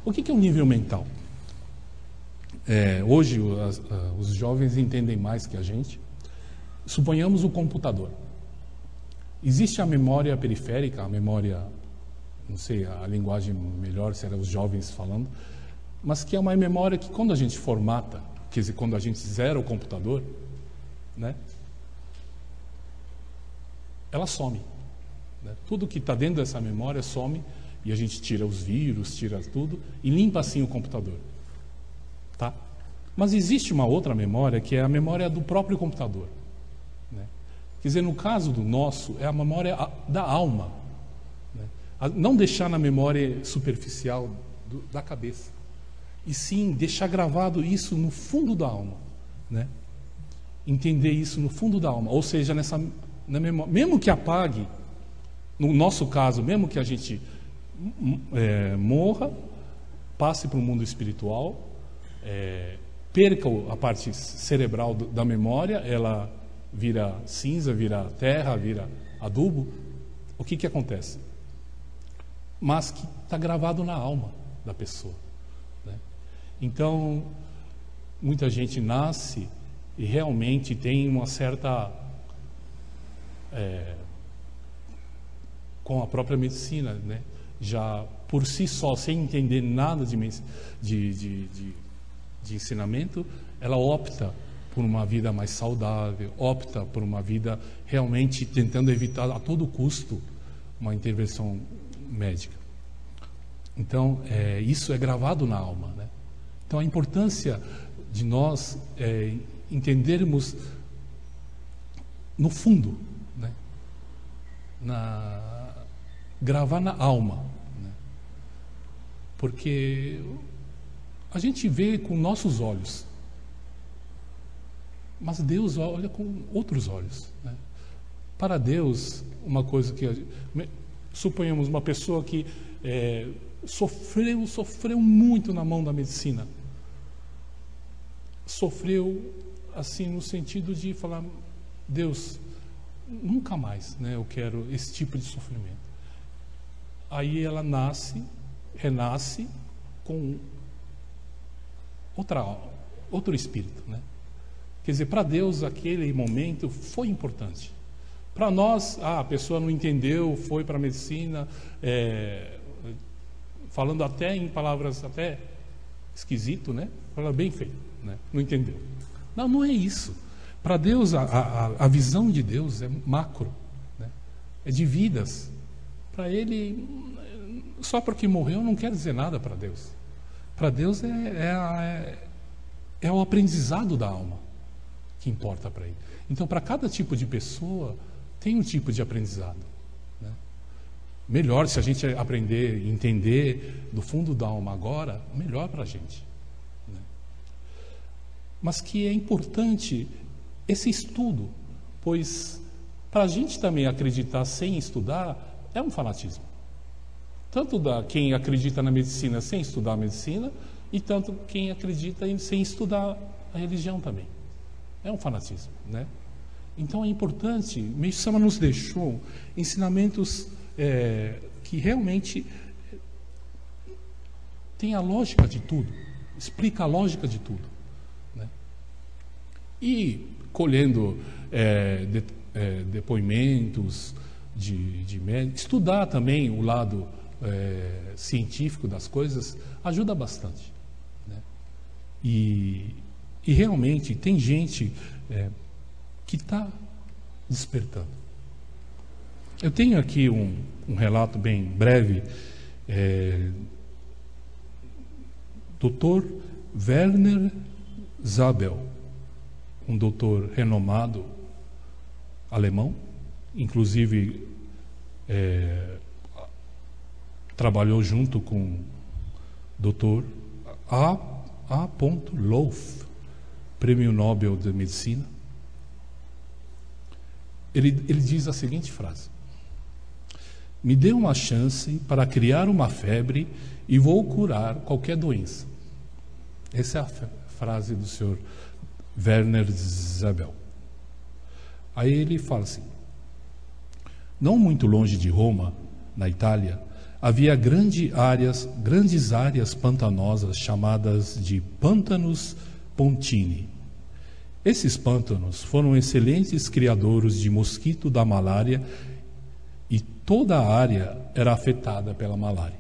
O que é um nível mental? Hoje os jovens entendem mais que a gente. Suponhamos o computador. Existe a memória periférica, a memória, não sei a linguagem melhor, se era os jovens falando, mas que é uma memória que quando a gente formata, quer dizer, quando a gente zera o computador, né, ela some, né? Tudo que está dentro dessa memória some e a gente tira os vírus, tira tudo e limpa assim o computador, tá? Mas existe uma outra memória que é a memória do próprio computador, né? Quer dizer, no caso do nosso, é a memória da alma, né? Não deixar na memória superficial da cabeça, e sim deixar gravado isso no fundo da alma, né? Entender isso no fundo da alma, ou seja, na memória, mesmo que apague, no nosso caso, mesmo que a gente morra, passe para o mundo espiritual, perca a parte cerebral da memória, ela vira cinza, vira terra, vira adubo, o que acontece? Mas que está gravado na alma da pessoa, né? Então, muita gente nasce e realmente tem uma certa... com a própria medicina, né? Já por si só, sem entender nada de ensinamento, ela opta por uma vida mais saudável, opta por uma vida realmente tentando evitar a todo custo uma intervenção médica. Então, isso é gravado na alma, né? Então, a importância de nós entendermos no fundo, né? Gravar na alma, né? Porque a gente vê com nossos olhos, mas Deus olha com outros olhos, né? Para Deus, uma coisa que suponhamos uma pessoa que sofreu muito na mão da medicina, sofreu assim no sentido de falar: Deus, nunca mais, né, eu quero esse tipo de sofrimento. Aí ela renasce com outro espírito, né? Quer dizer, para Deus aquele momento foi importante. Para nós, a pessoa não entendeu, foi para a medicina, falando até em palavras até esquisito, né? Fala bem feito, né? Não entendeu. Não é isso. Para Deus, a visão de Deus é macro, né? É de vidas. Para Ele, só porque morreu não quer dizer nada para Deus. Para Deus é o aprendizado da alma que importa para Ele. Então, para cada tipo de pessoa, tem um tipo de aprendizado, né? Melhor, se a gente aprender e entender do fundo da alma agora, melhor para a gente, né? Mas que é importante esse estudo, pois para a gente também acreditar sem estudar é um fanatismo. Tanto quem acredita na medicina sem estudar a medicina, e tanto quem acredita sem estudar a religião também. É um fanatismo, né? Então é importante, Meixo Sama nos deixou ensinamentos que realmente tem a lógica de tudo, explica a lógica de tudo, né? E colhendo depoimentos de médicos, estudar também o lado científico das coisas ajuda bastante, né? E realmente tem gente que está despertando. Eu tenho aqui um relato bem breve. Dr. Werner Zabel, um doutor renomado alemão, inclusive trabalhou junto com o doutor A. Loaf, Prêmio Nobel de Medicina. Ele diz a seguinte frase: me dê uma chance para criar uma febre e vou curar qualquer doença. Essa é a frase do Sr. Werner Zabel. Aí ele fala assim: não muito longe de Roma, na Itália, havia grandes áreas pantanosas chamadas de Pântanos Pontini. Esses pântanos foram excelentes criadouros de mosquito da malária e toda a área era afetada pela malária.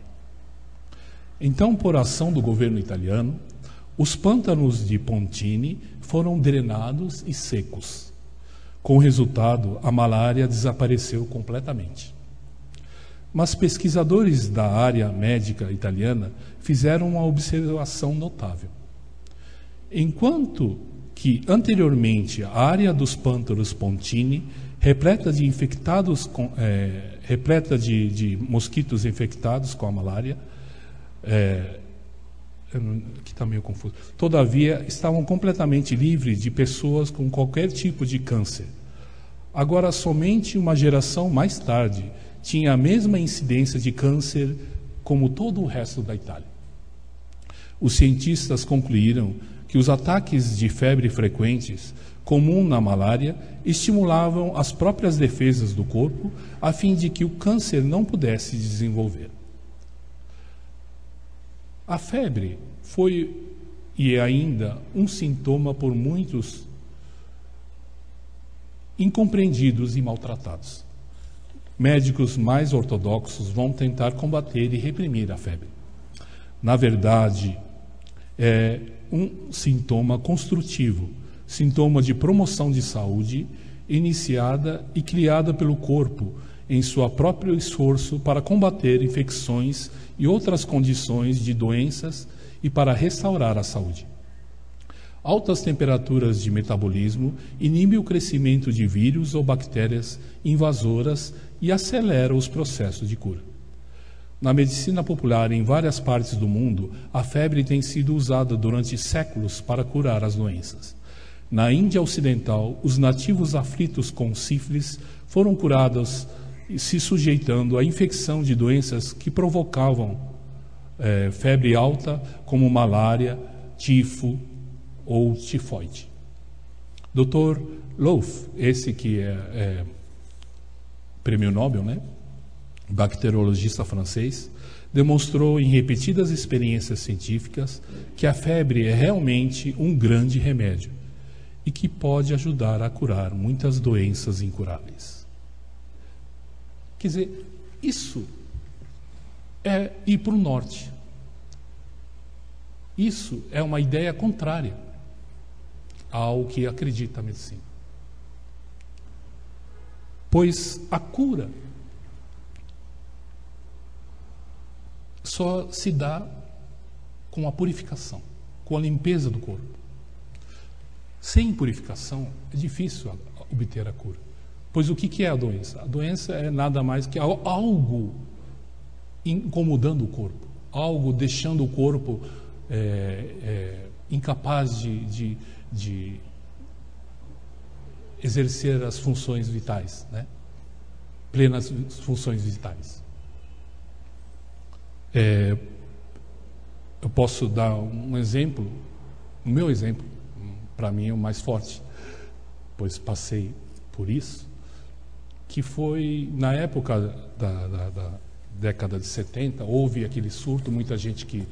Então, por ação do governo italiano, os pântanos de Pontini foram drenados e secos. Com o resultado, a malária desapareceu completamente. Mas pesquisadores da área médica italiana fizeram uma observação notável. Enquanto que anteriormente a área dos pântanos Pontini, repleta de mosquitos infectados com a malária, que está meio confuso. Todavia, estavam completamente livres de pessoas com qualquer tipo de câncer. Agora, somente uma geração mais tarde tinha a mesma incidência de câncer como todo o resto da Itália. Os cientistas concluíram que os ataques de febre frequentes, comum na malária, estimulavam as próprias defesas do corpo a fim de que o câncer não pudesse desenvolver. A febre foi e é ainda um sintoma por muitos incompreendidos e maltratados. Médicos mais ortodoxos vão tentar combater e reprimir a febre. Na verdade, é um sintoma construtivo, sintoma de promoção de saúde, iniciada e criada pelo corpo em seu próprio esforço para combater infecções e outras condições de doenças e para restaurar a saúde. Altas temperaturas de metabolismo inibem o crescimento de vírus ou bactérias invasoras e aceleram os processos de cura. Na medicina popular em várias partes do mundo, a febre tem sido usada durante séculos para curar as doenças. Na Índia Ocidental, os nativos aflitos com sífilis foram curados se sujeitando à infecção de doenças que provocavam febre alta, como malária, tifo ou tifoide. Dr. Loaf, esse que é prêmio Nobel, né? Bacteriologista francês, demonstrou em repetidas experiências científicas que a febre é realmente um grande remédio e que pode ajudar a curar muitas doenças incuráveis. Quer dizer, isso é ir para o norte. Isso é uma ideia contrária ao que acredita a medicina. Pois a cura só se dá com a purificação, com a limpeza do corpo. Sem purificação é difícil obter a cura. Pois o que é a doença? A doença é nada mais que algo incomodando o corpo, algo deixando o corpo incapaz de exercer as funções vitais, né? Plenas funções vitais. Eu posso dar um exemplo, o meu exemplo, para mim é o mais forte, pois passei por isso, que foi na época da década de 70, houve aquele surto, muita gente que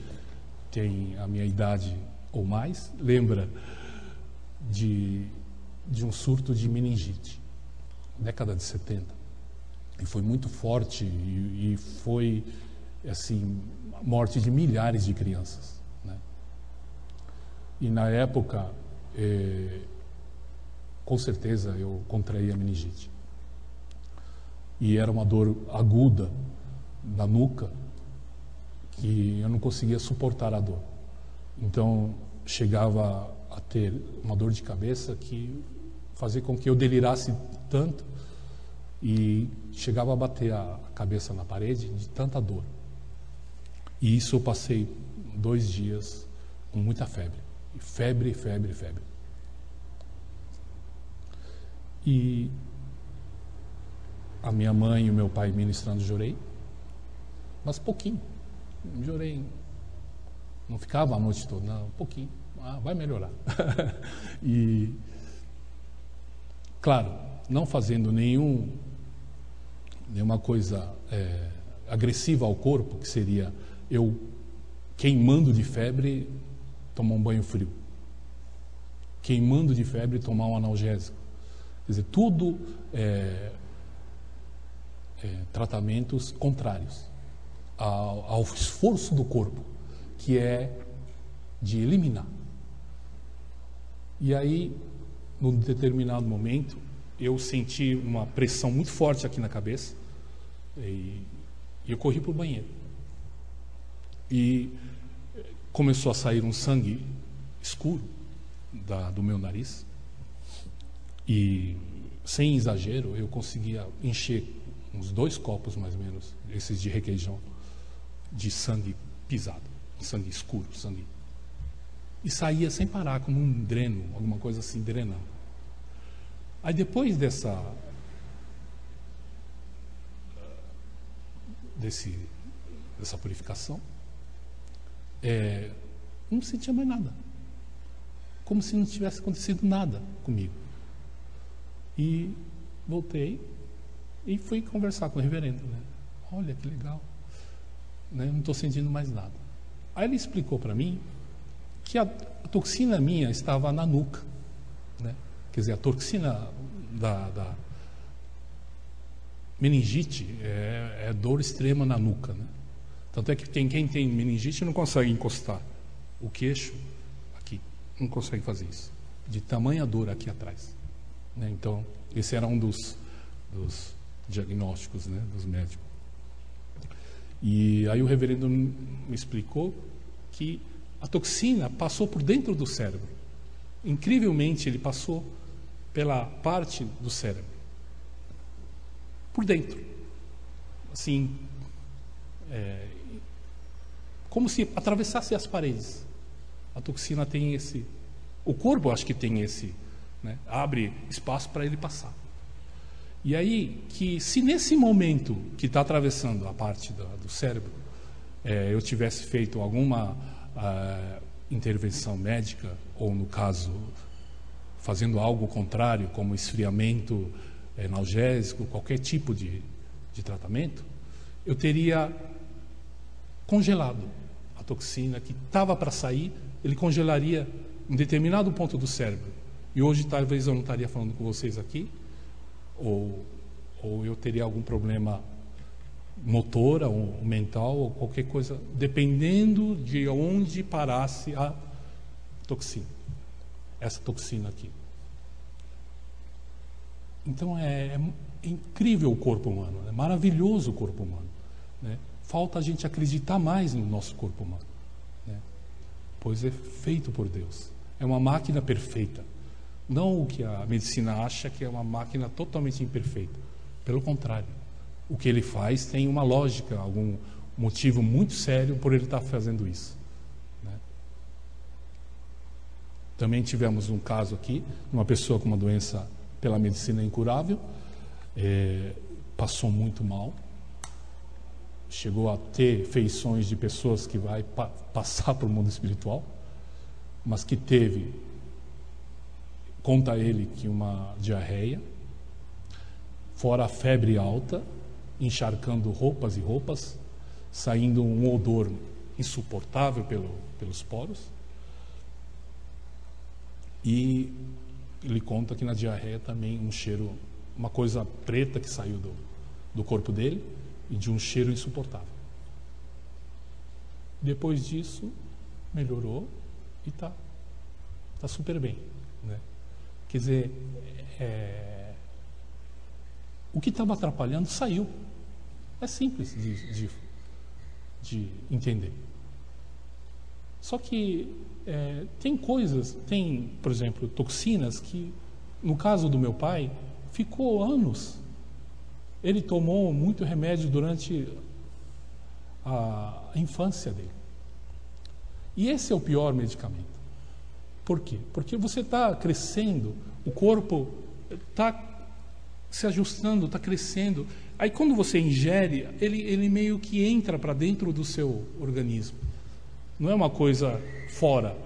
tem a minha idade ou mais, lembra de um surto de meningite, década de 70, e foi muito forte e foi assim, a morte de milhares de crianças, né? E na época, com certeza eu contraí a meningite. E era uma dor aguda na nuca que eu não conseguia suportar a dor. Então chegava a ter uma dor de cabeça que fazia com que eu delirasse tanto e chegava a bater a cabeça na parede de tanta dor. E isso eu passei 2 dias com muita febre. Febre, febre, febre. E a minha mãe e o meu pai ministrando, chorei, mas pouquinho. Chorei. Não ficava a noite toda, não, um pouquinho. Vai melhorar. E, claro, não fazendo nenhuma coisa agressiva ao corpo, que seria eu queimando de febre, tomar um banho frio. Queimando de febre, tomar um analgésico. Quer dizer, tudo tratamentos contrários ao esforço do corpo, que é de eliminar. E aí, num determinado momento, eu senti uma pressão muito forte aqui na cabeça e eu corri para o banheiro. E começou a sair um sangue escuro do meu nariz e, sem exagero, eu conseguia encher uns 2 copos, mais ou menos, esses de requeijão, de sangue pisado, sangue escuro, sangue. E saía sem parar, como um dreno, alguma coisa assim, drenando. Aí depois dessa purificação, não sentia mais nada. Como se não tivesse acontecido nada comigo. E voltei e fui conversar com o reverendo, né? Olha que legal, né? Não estou sentindo mais nada. Aí ele explicou para mim que a toxina minha estava na nuca, né? Quer dizer, a toxina da meningite é dor extrema na nuca, né? Tanto é que quem tem meningite não consegue encostar o queixo aqui, não consegue fazer isso, de tamanha dor aqui atrás, né? Então, esse era um dos diagnósticos, né, dos médicos. E aí o reverendo me explicou que a toxina passou por dentro do cérebro. Incrivelmente, ele passou pela parte do cérebro, por dentro, assim, como se atravessasse as paredes. A toxina tem esse, o corpo acho que tem esse, né, abre espaço para ele passar. E aí, que se nesse momento que está atravessando a parte do cérebro, eu tivesse feito alguma intervenção médica, ou no caso, fazendo algo contrário, como esfriamento analgésico, qualquer tipo de tratamento, eu teria congelado a toxina que estava para sair, ele congelaria em determinado ponto do cérebro. E hoje talvez eu não estaria falando com vocês aqui, ou eu teria algum problema motor ou mental, ou qualquer coisa, dependendo de onde parasse a toxina, essa toxina aqui. Então é incrível o corpo humano, é maravilhoso o corpo humano, né? Falta a gente acreditar mais no nosso corpo humano, né? Pois é feito por Deus, é uma máquina perfeita. Não o que a medicina acha que é uma máquina totalmente imperfeita. Pelo contrário, o que ele faz tem uma lógica, algum motivo muito sério por ele estar fazendo isso, né? Também tivemos um caso aqui, uma pessoa com uma doença pela medicina incurável, passou muito mal, chegou a ter feições de pessoas que vai passar para o mundo espiritual, mas que teve, conta ele, que uma diarreia, fora a febre alta, encharcando roupas e roupas, saindo um odor insuportável pelos poros. E ele conta que na diarreia também um cheiro, uma coisa preta que saiu do corpo dele e de um cheiro insuportável. Depois disso, melhorou e está super bem, né? Quer dizer, o que estava atrapalhando saiu. É simples de entender. Só que tem coisas, por exemplo, toxinas que, no caso do meu pai, ficou anos. Ele tomou muito remédio durante a infância dele. E esse é o pior medicamento. Por quê? Porque você está crescendo, o corpo está se ajustando, está crescendo. Aí quando você ingere, ele meio que entra para dentro do seu organismo. Não é uma coisa fora,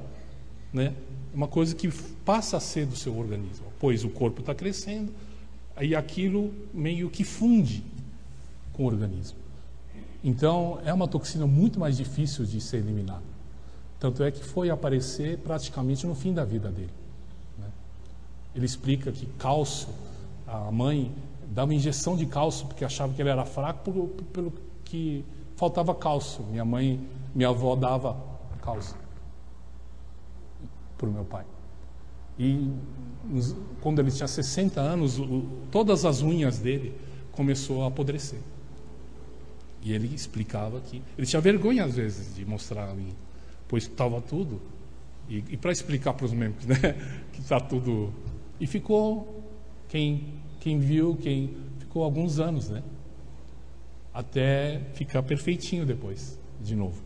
né? É uma coisa que passa a ser do seu organismo, pois o corpo está crescendo, aí aquilo meio que funde com o organismo. Então é uma toxina muito mais difícil de ser eliminada. Tanto é que foi aparecer praticamente no fim da vida dele, né? Ele explica que cálcio, a mãe dava uma injeção de cálcio porque achava que ele era fraco pelo que faltava cálcio. Minha avó dava cálcio para o meu pai. E quando ele tinha 60 anos, todas as unhas dele começou a apodrecer. E ele explicava que ele tinha vergonha às vezes de mostrar a unha, pois estava tudo. E para explicar para os membros, né, que está tudo. E ficou, quem viu, ficou alguns anos, né, até ficar perfeitinho depois, de novo.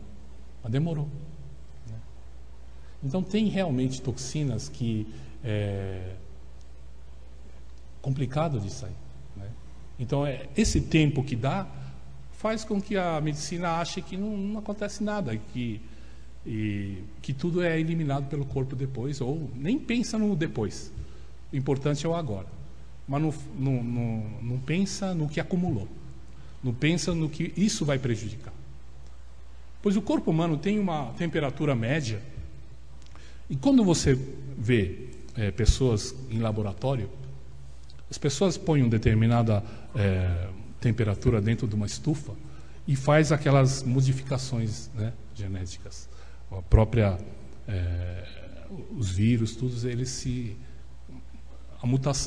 Mas demorou, né? Então tem realmente toxinas que é complicado de sair, né? Então esse tempo que dá faz com que a medicina ache que não acontece nada, que tudo é eliminado pelo corpo depois, ou nem pensa no depois. O importante é o agora. Mas não pensa no que acumulou. Não pensa no que isso vai prejudicar. Pois o corpo humano tem uma temperatura média. E quando você vê pessoas em laboratório, as pessoas põem uma determinada temperatura dentro de uma estufa e faz aquelas modificações, né, genéticas. A própria, os vírus, todos eles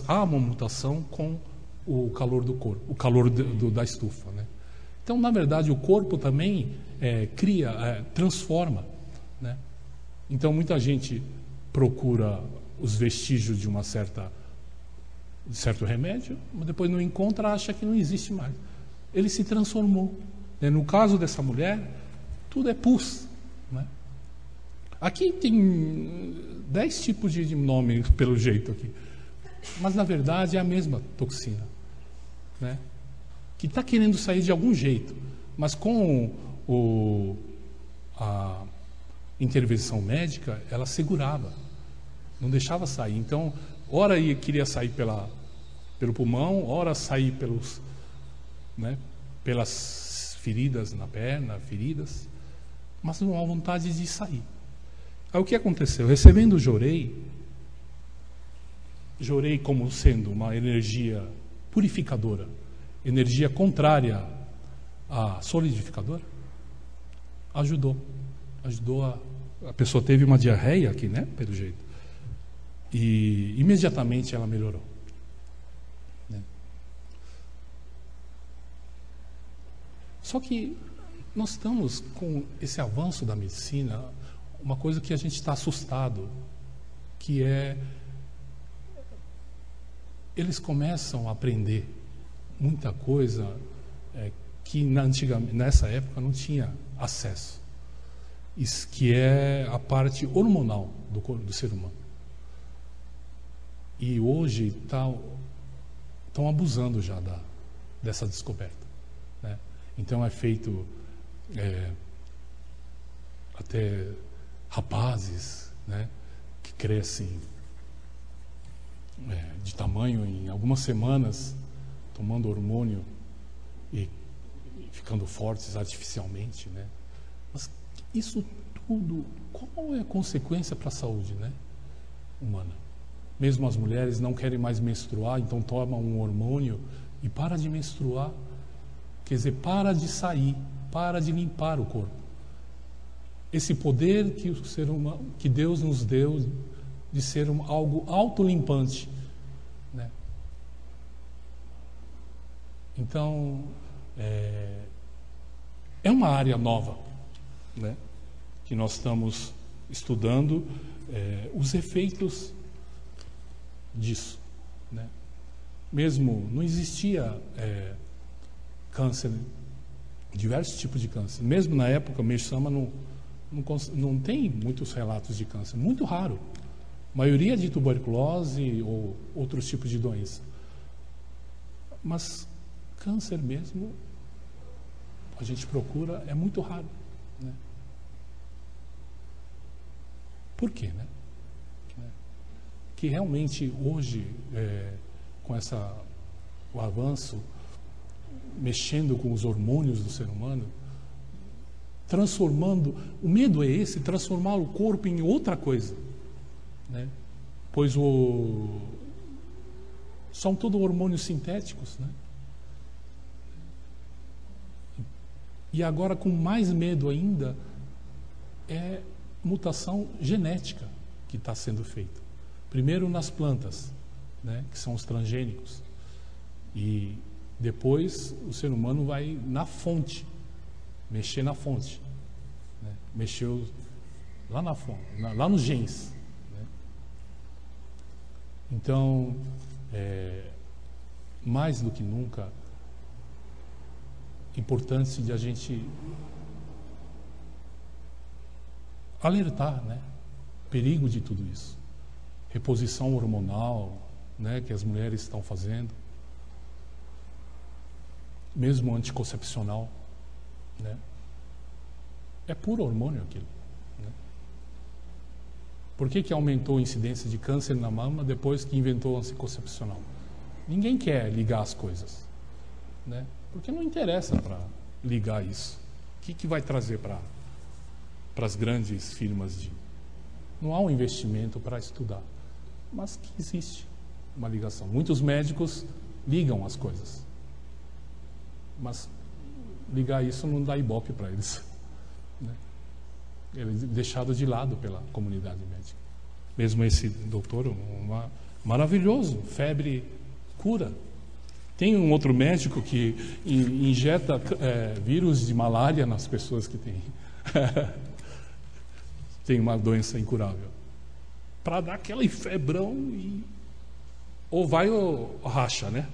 há uma mutação com o calor do corpo, o calor da estufa, né? Então, na verdade, o corpo também transforma, né? Então, muita gente procura os vestígios de certo remédio, mas depois não encontra, acha que não existe mais. Ele se transformou, né? No caso dessa mulher, tudo é pus, né? Aqui tem 10 tipos de nome, pelo jeito aqui. Mas, na verdade, é a mesma toxina, né, que está querendo sair de algum jeito. Mas com a intervenção médica, ela segurava, não deixava sair. Então, ora queria sair pelo pulmão, ora sair pelas feridas na perna, mas não há vontade de sair. Aí o que aconteceu? Recebendo o jorei como sendo uma energia purificadora, energia contrária à solidificadora, ajudou a pessoa teve uma diarreia aqui, né, pelo jeito, e imediatamente ela melhorou, né? Só que nós estamos com esse avanço da medicina, uma coisa que a gente está assustado, que eles começam a aprender muita coisa que nessa época não tinha acesso, que é a parte hormonal do corpo do ser humano. E hoje estão abusando já dessa descoberta, né? Então é feito até rapazes, né, que crescem de tamanho em algumas semanas, tomando hormônio e ficando fortes artificialmente, né? Mas isso tudo, qual é a consequência para a saúde, né, humana? Mesmo as mulheres não querem mais menstruar, então tomam um hormônio e para de menstruar, quer dizer, para de sair, para de limpar o corpo. Esse poder que o ser humano, que Deus nos deu de ser algo autolimpante, né? Então é uma área nova, né, que nós estamos estudando os efeitos disso, né? Mesmo não existia câncer, diversos tipos de câncer. Mesmo na época, Meishu Sama não tem muitos relatos de câncer, muito raro. A maioria de tuberculose ou outros tipos de doença. Mas câncer mesmo, a gente procura, é muito raro, né? Por quê, né? Que realmente hoje, com o avanço, mexendo com os hormônios do ser humano, transformando, o medo é esse, transformar o corpo em outra coisa, né? Pois são todos hormônios sintéticos, né? E agora, com mais medo ainda, é mutação genética que está sendo feita. Primeiro nas plantas, né, que são os transgênicos. E depois o ser humano vai na fonte, mexer na fonte, né? Mexeu lá na fonte, lá nos genes, né? Então, mais do que nunca, importante de a gente alertar, né? Perigo de tudo isso. Reposição hormonal, né, que as mulheres estão fazendo, mesmo anticoncepcional, né? É puro hormônio aquilo, né? Por que aumentou a incidência de câncer na mama depois que inventou o anticoncepcional? Ninguém quer ligar as coisas, né? Porque não interessa para ligar isso. O que vai trazer para as grandes firmas de... Não há um investimento para estudar, mas que existe uma ligação. Muitos médicos ligam as coisas, mas ligar isso não dá ibope para eles, né? Ele é deixado de lado pela comunidade médica. Mesmo esse doutor, maravilhoso, febre cura. Tem um outro médico que injeta vírus de malária nas pessoas que têm tem uma doença incurável, para dar aquela febrão e ou vai ou racha, né?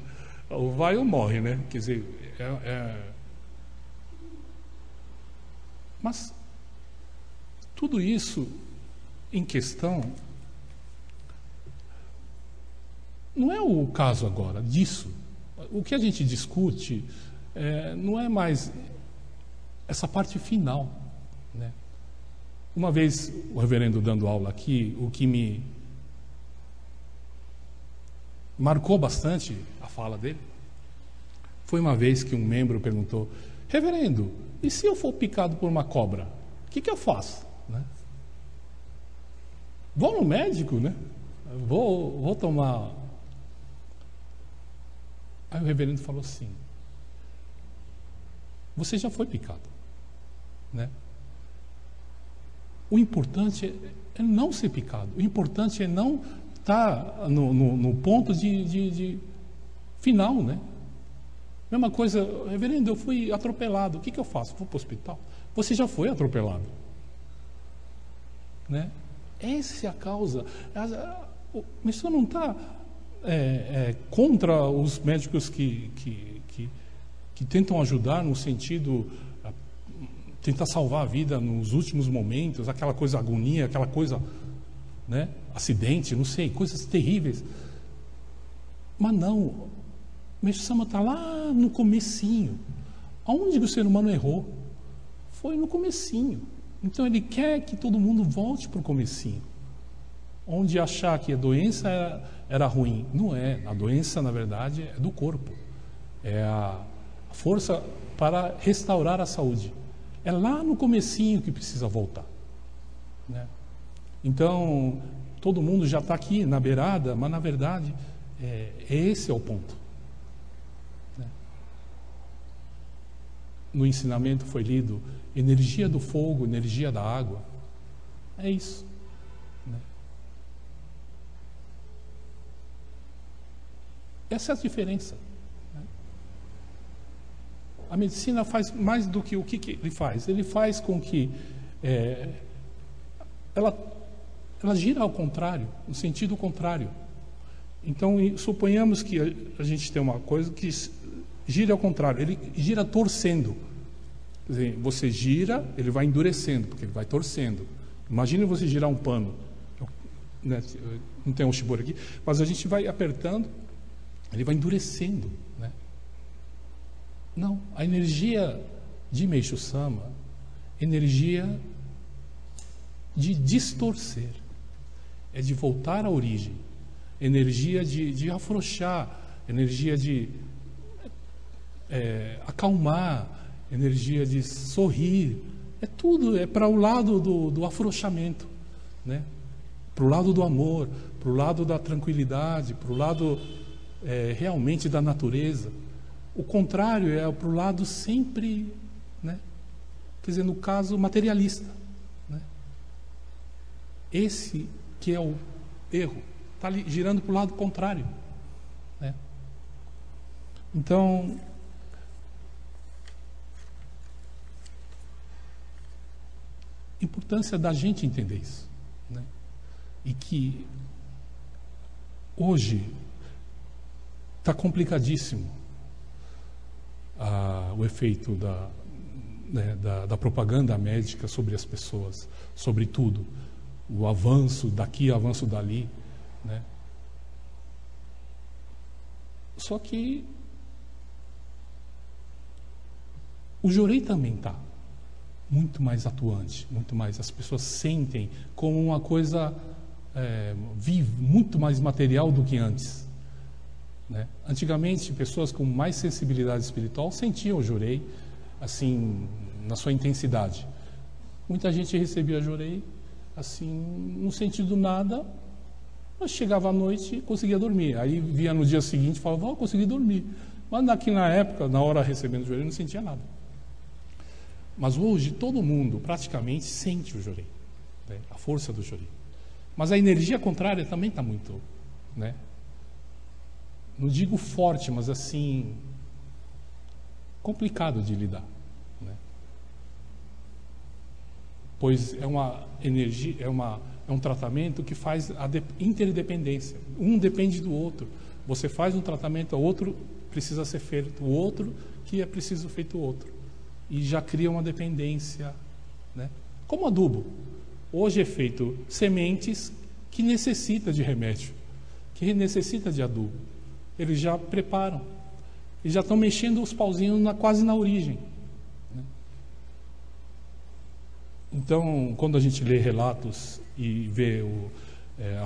Ou vai ou morre, né? Quer dizer, mas tudo isso em questão não é o caso agora disso. O que a gente discute não é mais essa parte final, né? Uma vez o reverendo dando aula aqui, o que me marcou bastante a fala dele foi uma vez que um membro perguntou: reverendo, e se eu for picado por uma cobra, o que eu faço, né? Vou no médico, né? Vou tomar... Aí o reverendo falou assim: você já foi picado, né? O importante é não ser picado. O importante é não estar no ponto de final, né? Mesma coisa, reverendo, eu fui atropelado. O que eu faço? Vou para o hospital? Você já foi atropelado, né? Essa é a causa. O senhor não está contra os médicos que tentam ajudar no sentido... tentar salvar a vida nos últimos momentos, aquela coisa agonia, aquela coisa, né, acidente, não sei, coisas terríveis. Mas não, o Meishu Sama está lá no comecinho. Aonde que o ser humano errou? Foi no comecinho. Então ele quer que todo mundo volte para o comecinho. Onde achar que a doença era ruim. Não é, a doença na verdade é do corpo. É a força para restaurar a saúde. É lá no comecinho que precisa voltar, né? Então, todo mundo já está aqui na beirada, mas na verdade, esse é o ponto, né? No ensinamento foi lido energia do fogo, energia da água. É isso, né? Essa é a diferença. A medicina faz mais do que o que ele faz. Ele faz com que ela gira ao contrário, no sentido contrário. Então, suponhamos que a gente tem uma coisa que gira ao contrário, ele gira torcendo. Quer dizer, você gira, ele vai endurecendo, porque ele vai torcendo. Imagine você girar um pano, né? Não tem um shibori aqui, mas a gente vai apertando, ele vai endurecendo, né? Não, a energia de Meishu-sama, energia de distorcer, é de voltar à origem, energia de afrouxar, energia de acalmar, energia de sorrir, é tudo, é para o lado do afrouxamento, né? Para o lado do amor, para o lado da tranquilidade, para o lado realmente da natureza. O contrário é para o lado sempre, né? Quer dizer, no caso materialista, né? Esse que é o erro, está girando para o lado contrário, né? Então, importância da gente entender isso, né? E que hoje está complicadíssimo o efeito da propaganda médica sobre as pessoas, sobre tudo, o avanço daqui, avanço dali, né? Só que o Jorei também está muito mais atuante, muito mais, as pessoas sentem como uma coisa viva, muito mais material do que antes, né? Antigamente, pessoas com mais sensibilidade espiritual sentiam o Jorei assim, na sua intensidade. Muita gente recebia Jorei assim, no sentido nada, mas chegava à noite e conseguia dormir. Aí via no dia seguinte e falava, consegui dormir. Mas aqui na época, na hora recebendo Jorei, não sentia nada. Mas hoje todo mundo praticamente sente o Jorei, né? A força do Jorei. Mas a energia contrária também está muito, né? Não digo forte, mas assim, complicado de lidar, né? Pois é uma energia, é um tratamento que faz a interdependência. Um depende do outro. Você faz um tratamento, o outro precisa ser feito, o outro que é preciso feito o outro. E já cria uma dependência, né? Como adubo. Hoje é feito sementes que necessita de remédio, que necessita de adubo. Eles já preparam. E já estão mexendo os pauzinhos quase na origem, né? Então, quando a gente lê relatos e vê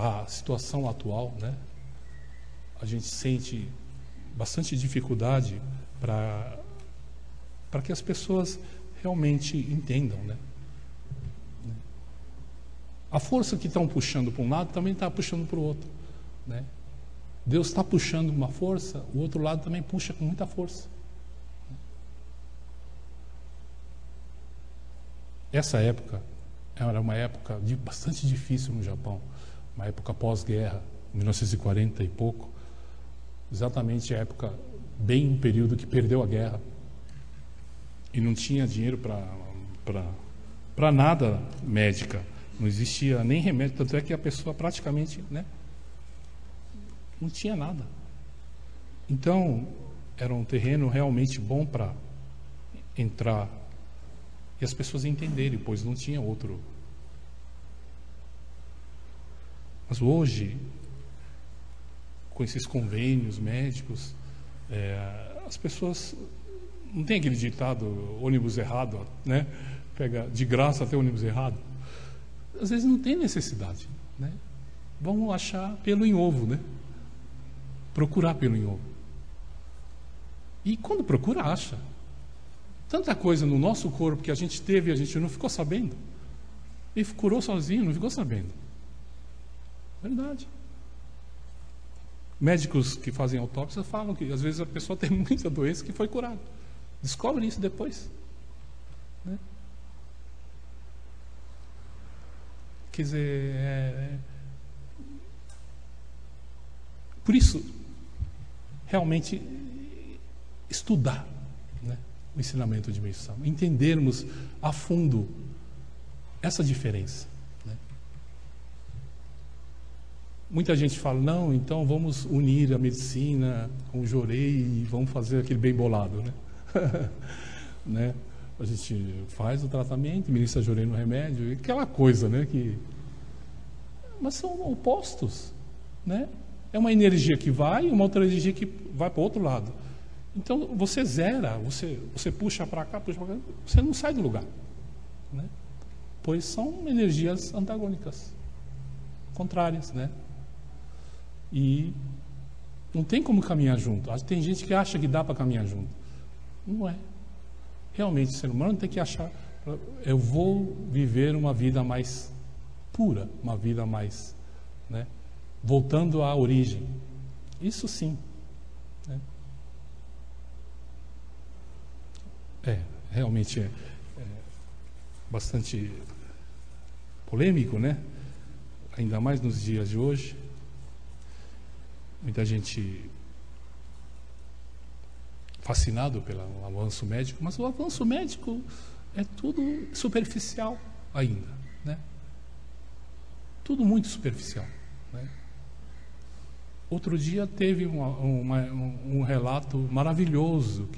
a situação atual, né, a gente sente bastante dificuldade para que as pessoas realmente entendam, né? A força que estão puxando para um lado também está puxando para o outro, né? Deus está puxando uma força, o outro lado também puxa com muita força. Essa época era uma época bastante difícil no Japão, uma época pós-guerra, 1940 e pouco, exatamente a época, bem um período que perdeu a guerra e não tinha dinheiro para nada médica, não existia nem remédio, tanto é que a pessoa praticamente, né, não tinha nada. Então, era um terreno realmente bom para entrar e as pessoas entenderem, pois não tinha outro. Mas hoje, com esses convênios médicos, as pessoas não tem aquele ditado ônibus errado, né? Pega de graça até ônibus errado. Às vezes não tem necessidade, né? Vamos achar pelo em ovo, né? Procurar pelo em ovo. E quando procura, acha. Tanta coisa no nosso corpo que a gente teve e a gente não ficou sabendo. E curou sozinho, não ficou sabendo. Verdade. Médicos que fazem autópsia falam que às vezes a pessoa tem muita doença que foi curada. Descobre isso depois, né? Quer dizer, por isso, realmente, estudar, né, o ensinamento de Meishu-sama, entendermos a fundo essa diferença, né? muita gente fala, não, então vamos unir a medicina com o jorei e vamos fazer aquele bem bolado, né? Né? A gente faz o tratamento, ministra jorei no remédio, aquela coisa, né? Mas são opostos, né? É uma energia que vai e uma outra energia que vai para o outro lado. Então você zera, você puxa para cá, puxa para cá, você não sai do lugar, né? Pois são energias antagônicas, contrárias, né? E não tem como caminhar junto. Tem gente que acha que dá para caminhar junto. Não é. Realmente, o ser humano tem que achar, eu vou viver uma vida mais pura, uma vida mais, né, voltando à origem. Isso sim, né? Realmente é bastante polêmico, né? Ainda mais nos dias de hoje. Muita gente fascinado pelo avanço médico, mas o avanço médico é tudo superficial ainda, né? Tudo muito superficial, né? Outro dia teve um relato maravilhoso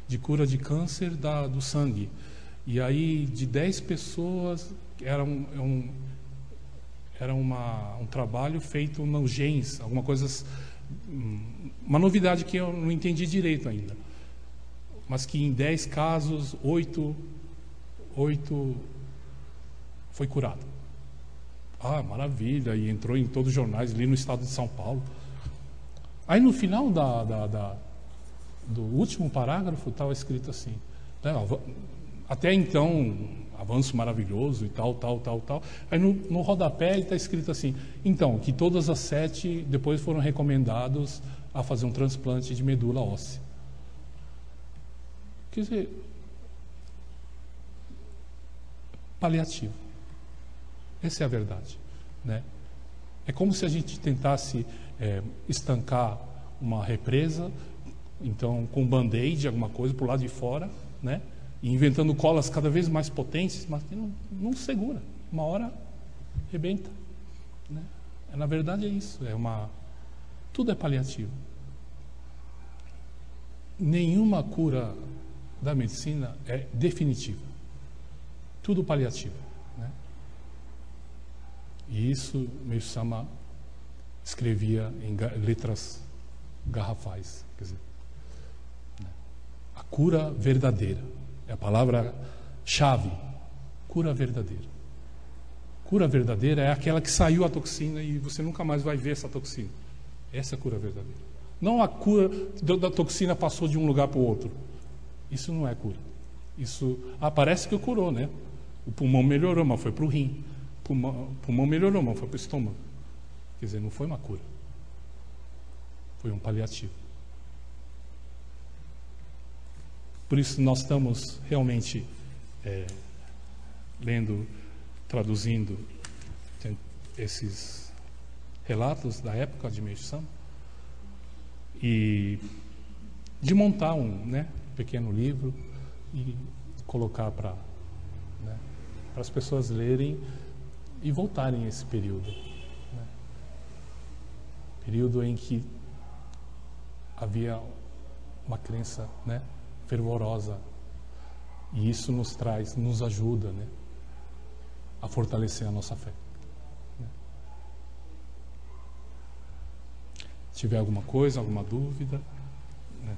de cura de câncer do sangue. E aí, de 10 pessoas, era um trabalho feito no genes, alguma coisa, uma novidade que eu não entendi direito ainda. Mas que em 10 casos, 8 foi curado. Ah, maravilha, e entrou em todos os jornais, li no estado de São Paulo. Aí no final do último parágrafo estava escrito assim, né, até então, avanço maravilhoso e tal. Aí no rodapé está escrito assim, então, que todas as 7 depois foram recomendados a fazer um transplante de medula óssea. Quer dizer, paliativo. Essa é a verdade, né? É como se a gente tentasse estancar uma represa, então com band-aid, alguma coisa por lado de fora, né? E inventando colas cada vez mais potentes, mas que não segura. Uma hora rebenta, né? Na verdade é isso, tudo é paliativo. Nenhuma cura da medicina é definitiva. Tudo paliativo, né? E isso Meishu-sama escrevia em letras garrafais, quer dizer, né? A cura verdadeira é a palavra-chave. Cura verdadeira. Cura verdadeira é aquela que saiu a toxina e você nunca mais vai ver essa toxina. Essa é a cura verdadeira. Não a cura da toxina passou de um lugar para o outro. Isso não é cura. Isso parece que curou, né? O pulmão melhorou, mas foi para o rim. O pulmão melhorou, mas foi para o estômago. Quer dizer, não foi uma cura. Foi um paliativo. Por isso nós estamos realmente lendo, traduzindo esses relatos da época de Meishu-sama e de montar um pequeno livro e colocar para as pessoas lerem e voltarem a esse período, né? Período em que havia uma crença, né, fervorosa, e isso nos ajuda, né, a fortalecer a nossa fé, né? Se tiver alguma coisa, alguma dúvida, né?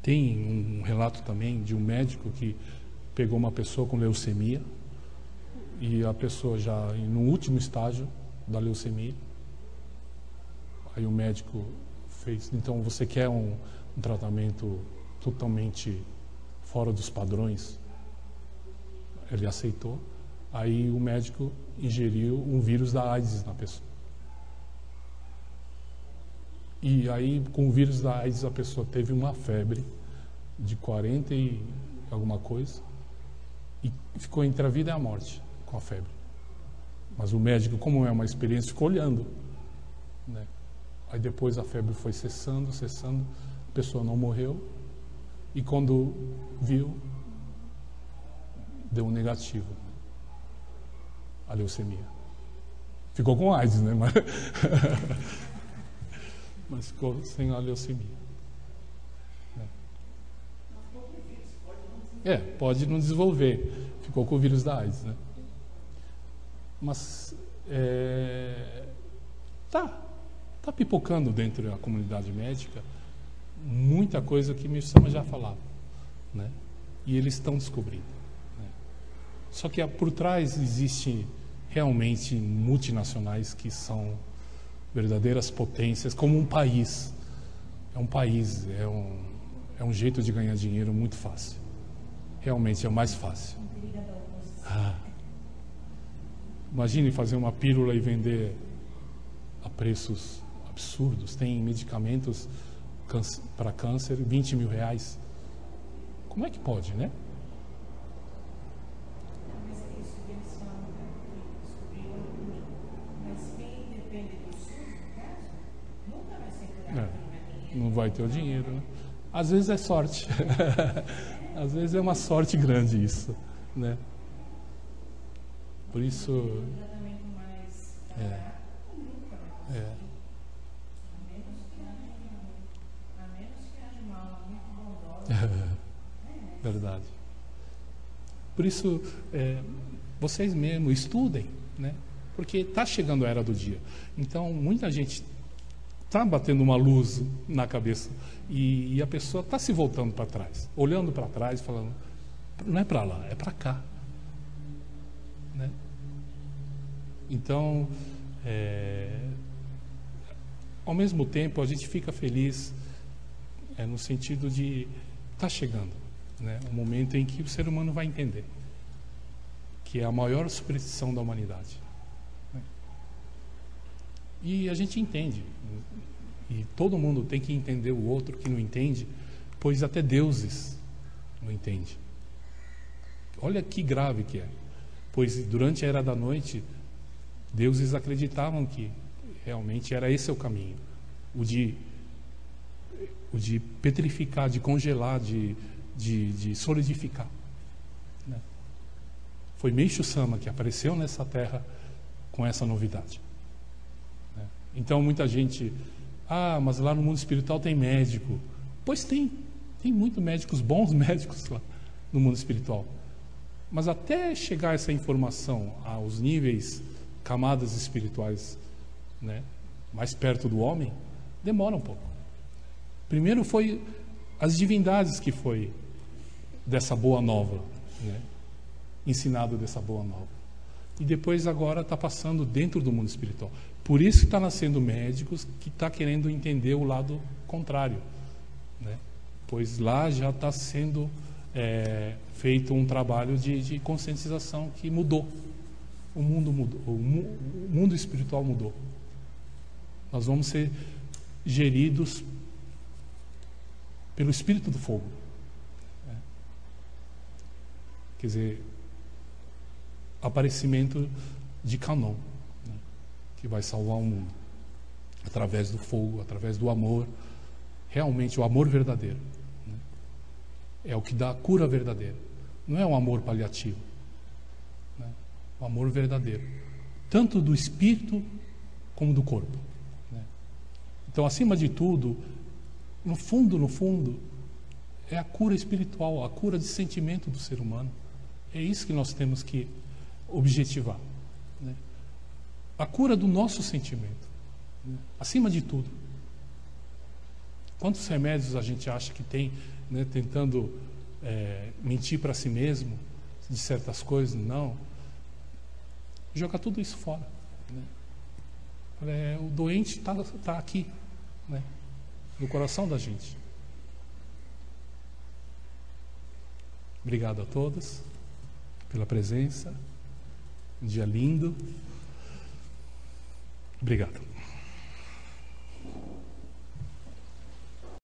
Tem um relato também de um médico que pegou uma pessoa com leucemia e a pessoa já no último estágio da leucemia. Aí o médico fez, então você quer um tratamento totalmente fora dos padrões? Ele aceitou. Aí o médico ingeriu um vírus da AIDS na pessoa. E aí, com o vírus da AIDS, a pessoa teve uma febre de 40 e alguma coisa e ficou entre a vida e a morte com a febre. Mas o médico, como é uma experiência, ficou olhando, né? Aí depois a febre foi cessando, a pessoa não morreu E quando viu, deu um negativo, a leucemia. Ficou com AIDS, né? Mas ficou sem a leucemia. Pode não desenvolver. Ficou com o vírus da AIDS, né? Mas tá pipocando dentro da comunidade médica muita coisa que Meishu Sama já falava, né? E eles estão descobrindo, né? Só que por trás existe realmente multinacionais que são verdadeiras potências, como um país. É um país, é um jeito de ganhar dinheiro muito fácil. Realmente é o mais fácil. Imagine fazer uma pílula e vender a preços absurdos. Tem medicamentos para câncer, 20 mil reais. Como é que pode, né? Mas é isso que eles falam, que descobriram tudo. Mas quem depende do SUS, no caso, nunca vai ser curado. Não vai ter o dinheiro, né? Às vezes é sorte. Às vezes é uma sorte grande isso, né? Por isso... Um tratamento mais barato, nunca vai conseguir. A menos que haja uma aula muito bondosa. Verdade. Por isso, vocês mesmos estudem, né? Porque está chegando a era do dia. Então, muita gente está batendo uma luz na cabeça e a pessoa está se voltando para trás, olhando para trás e falando, não é para lá, é para cá, né? Então, ao mesmo tempo, a gente fica feliz no sentido de está chegando, né? Um momento em que o ser humano vai entender que é a maior superstição da humanidade, né? E a gente entende. E todo mundo tem que entender o outro que não entende, pois até deuses não entendem. Olha que grave que é. Pois durante a Era da Noite, deuses acreditavam que realmente era esse o caminho. O de petrificar, de congelar, de solidificar, né? Foi Meishu Sama que apareceu nessa terra com essa novidade, né? Então muita gente... mas lá no mundo espiritual tem médico. Pois tem muitos médicos, bons médicos lá no mundo espiritual. Mas até chegar essa informação aos níveis, camadas espirituais, né, mais perto do homem, demora um pouco. Primeiro foi as divindades que foi dessa boa nova, né, ensinado dessa boa nova. E depois agora está passando dentro do mundo espiritual. Por isso que está nascendo médicos que está querendo entender o lado contrário, né? Pois lá já está sendo feito um trabalho de conscientização que mudou. O mundo mudou, o mundo espiritual mudou. Nós vamos ser geridos pelo Espírito do Fogo, né? Quer dizer, aparecimento de Kanon, né, que vai salvar o mundo através do fogo, através do amor, realmente o amor verdadeiro, né, é o que dá a cura verdadeira. Não é um amor paliativo, né, o amor verdadeiro, tanto do espírito como do corpo, né. Então, acima de tudo, no fundo, é a cura espiritual, a cura de sentimento do ser humano. É isso que nós temos que objetivar, né? A cura do nosso sentimento, né? Acima de tudo. Quantos remédios a gente acha que tem, né, tentando mentir para si mesmo de certas coisas? Não. Joga tudo isso fora, né? O doente está aqui, né, no coração da gente. Obrigado a todos pela presença. Um dia lindo. Obrigado.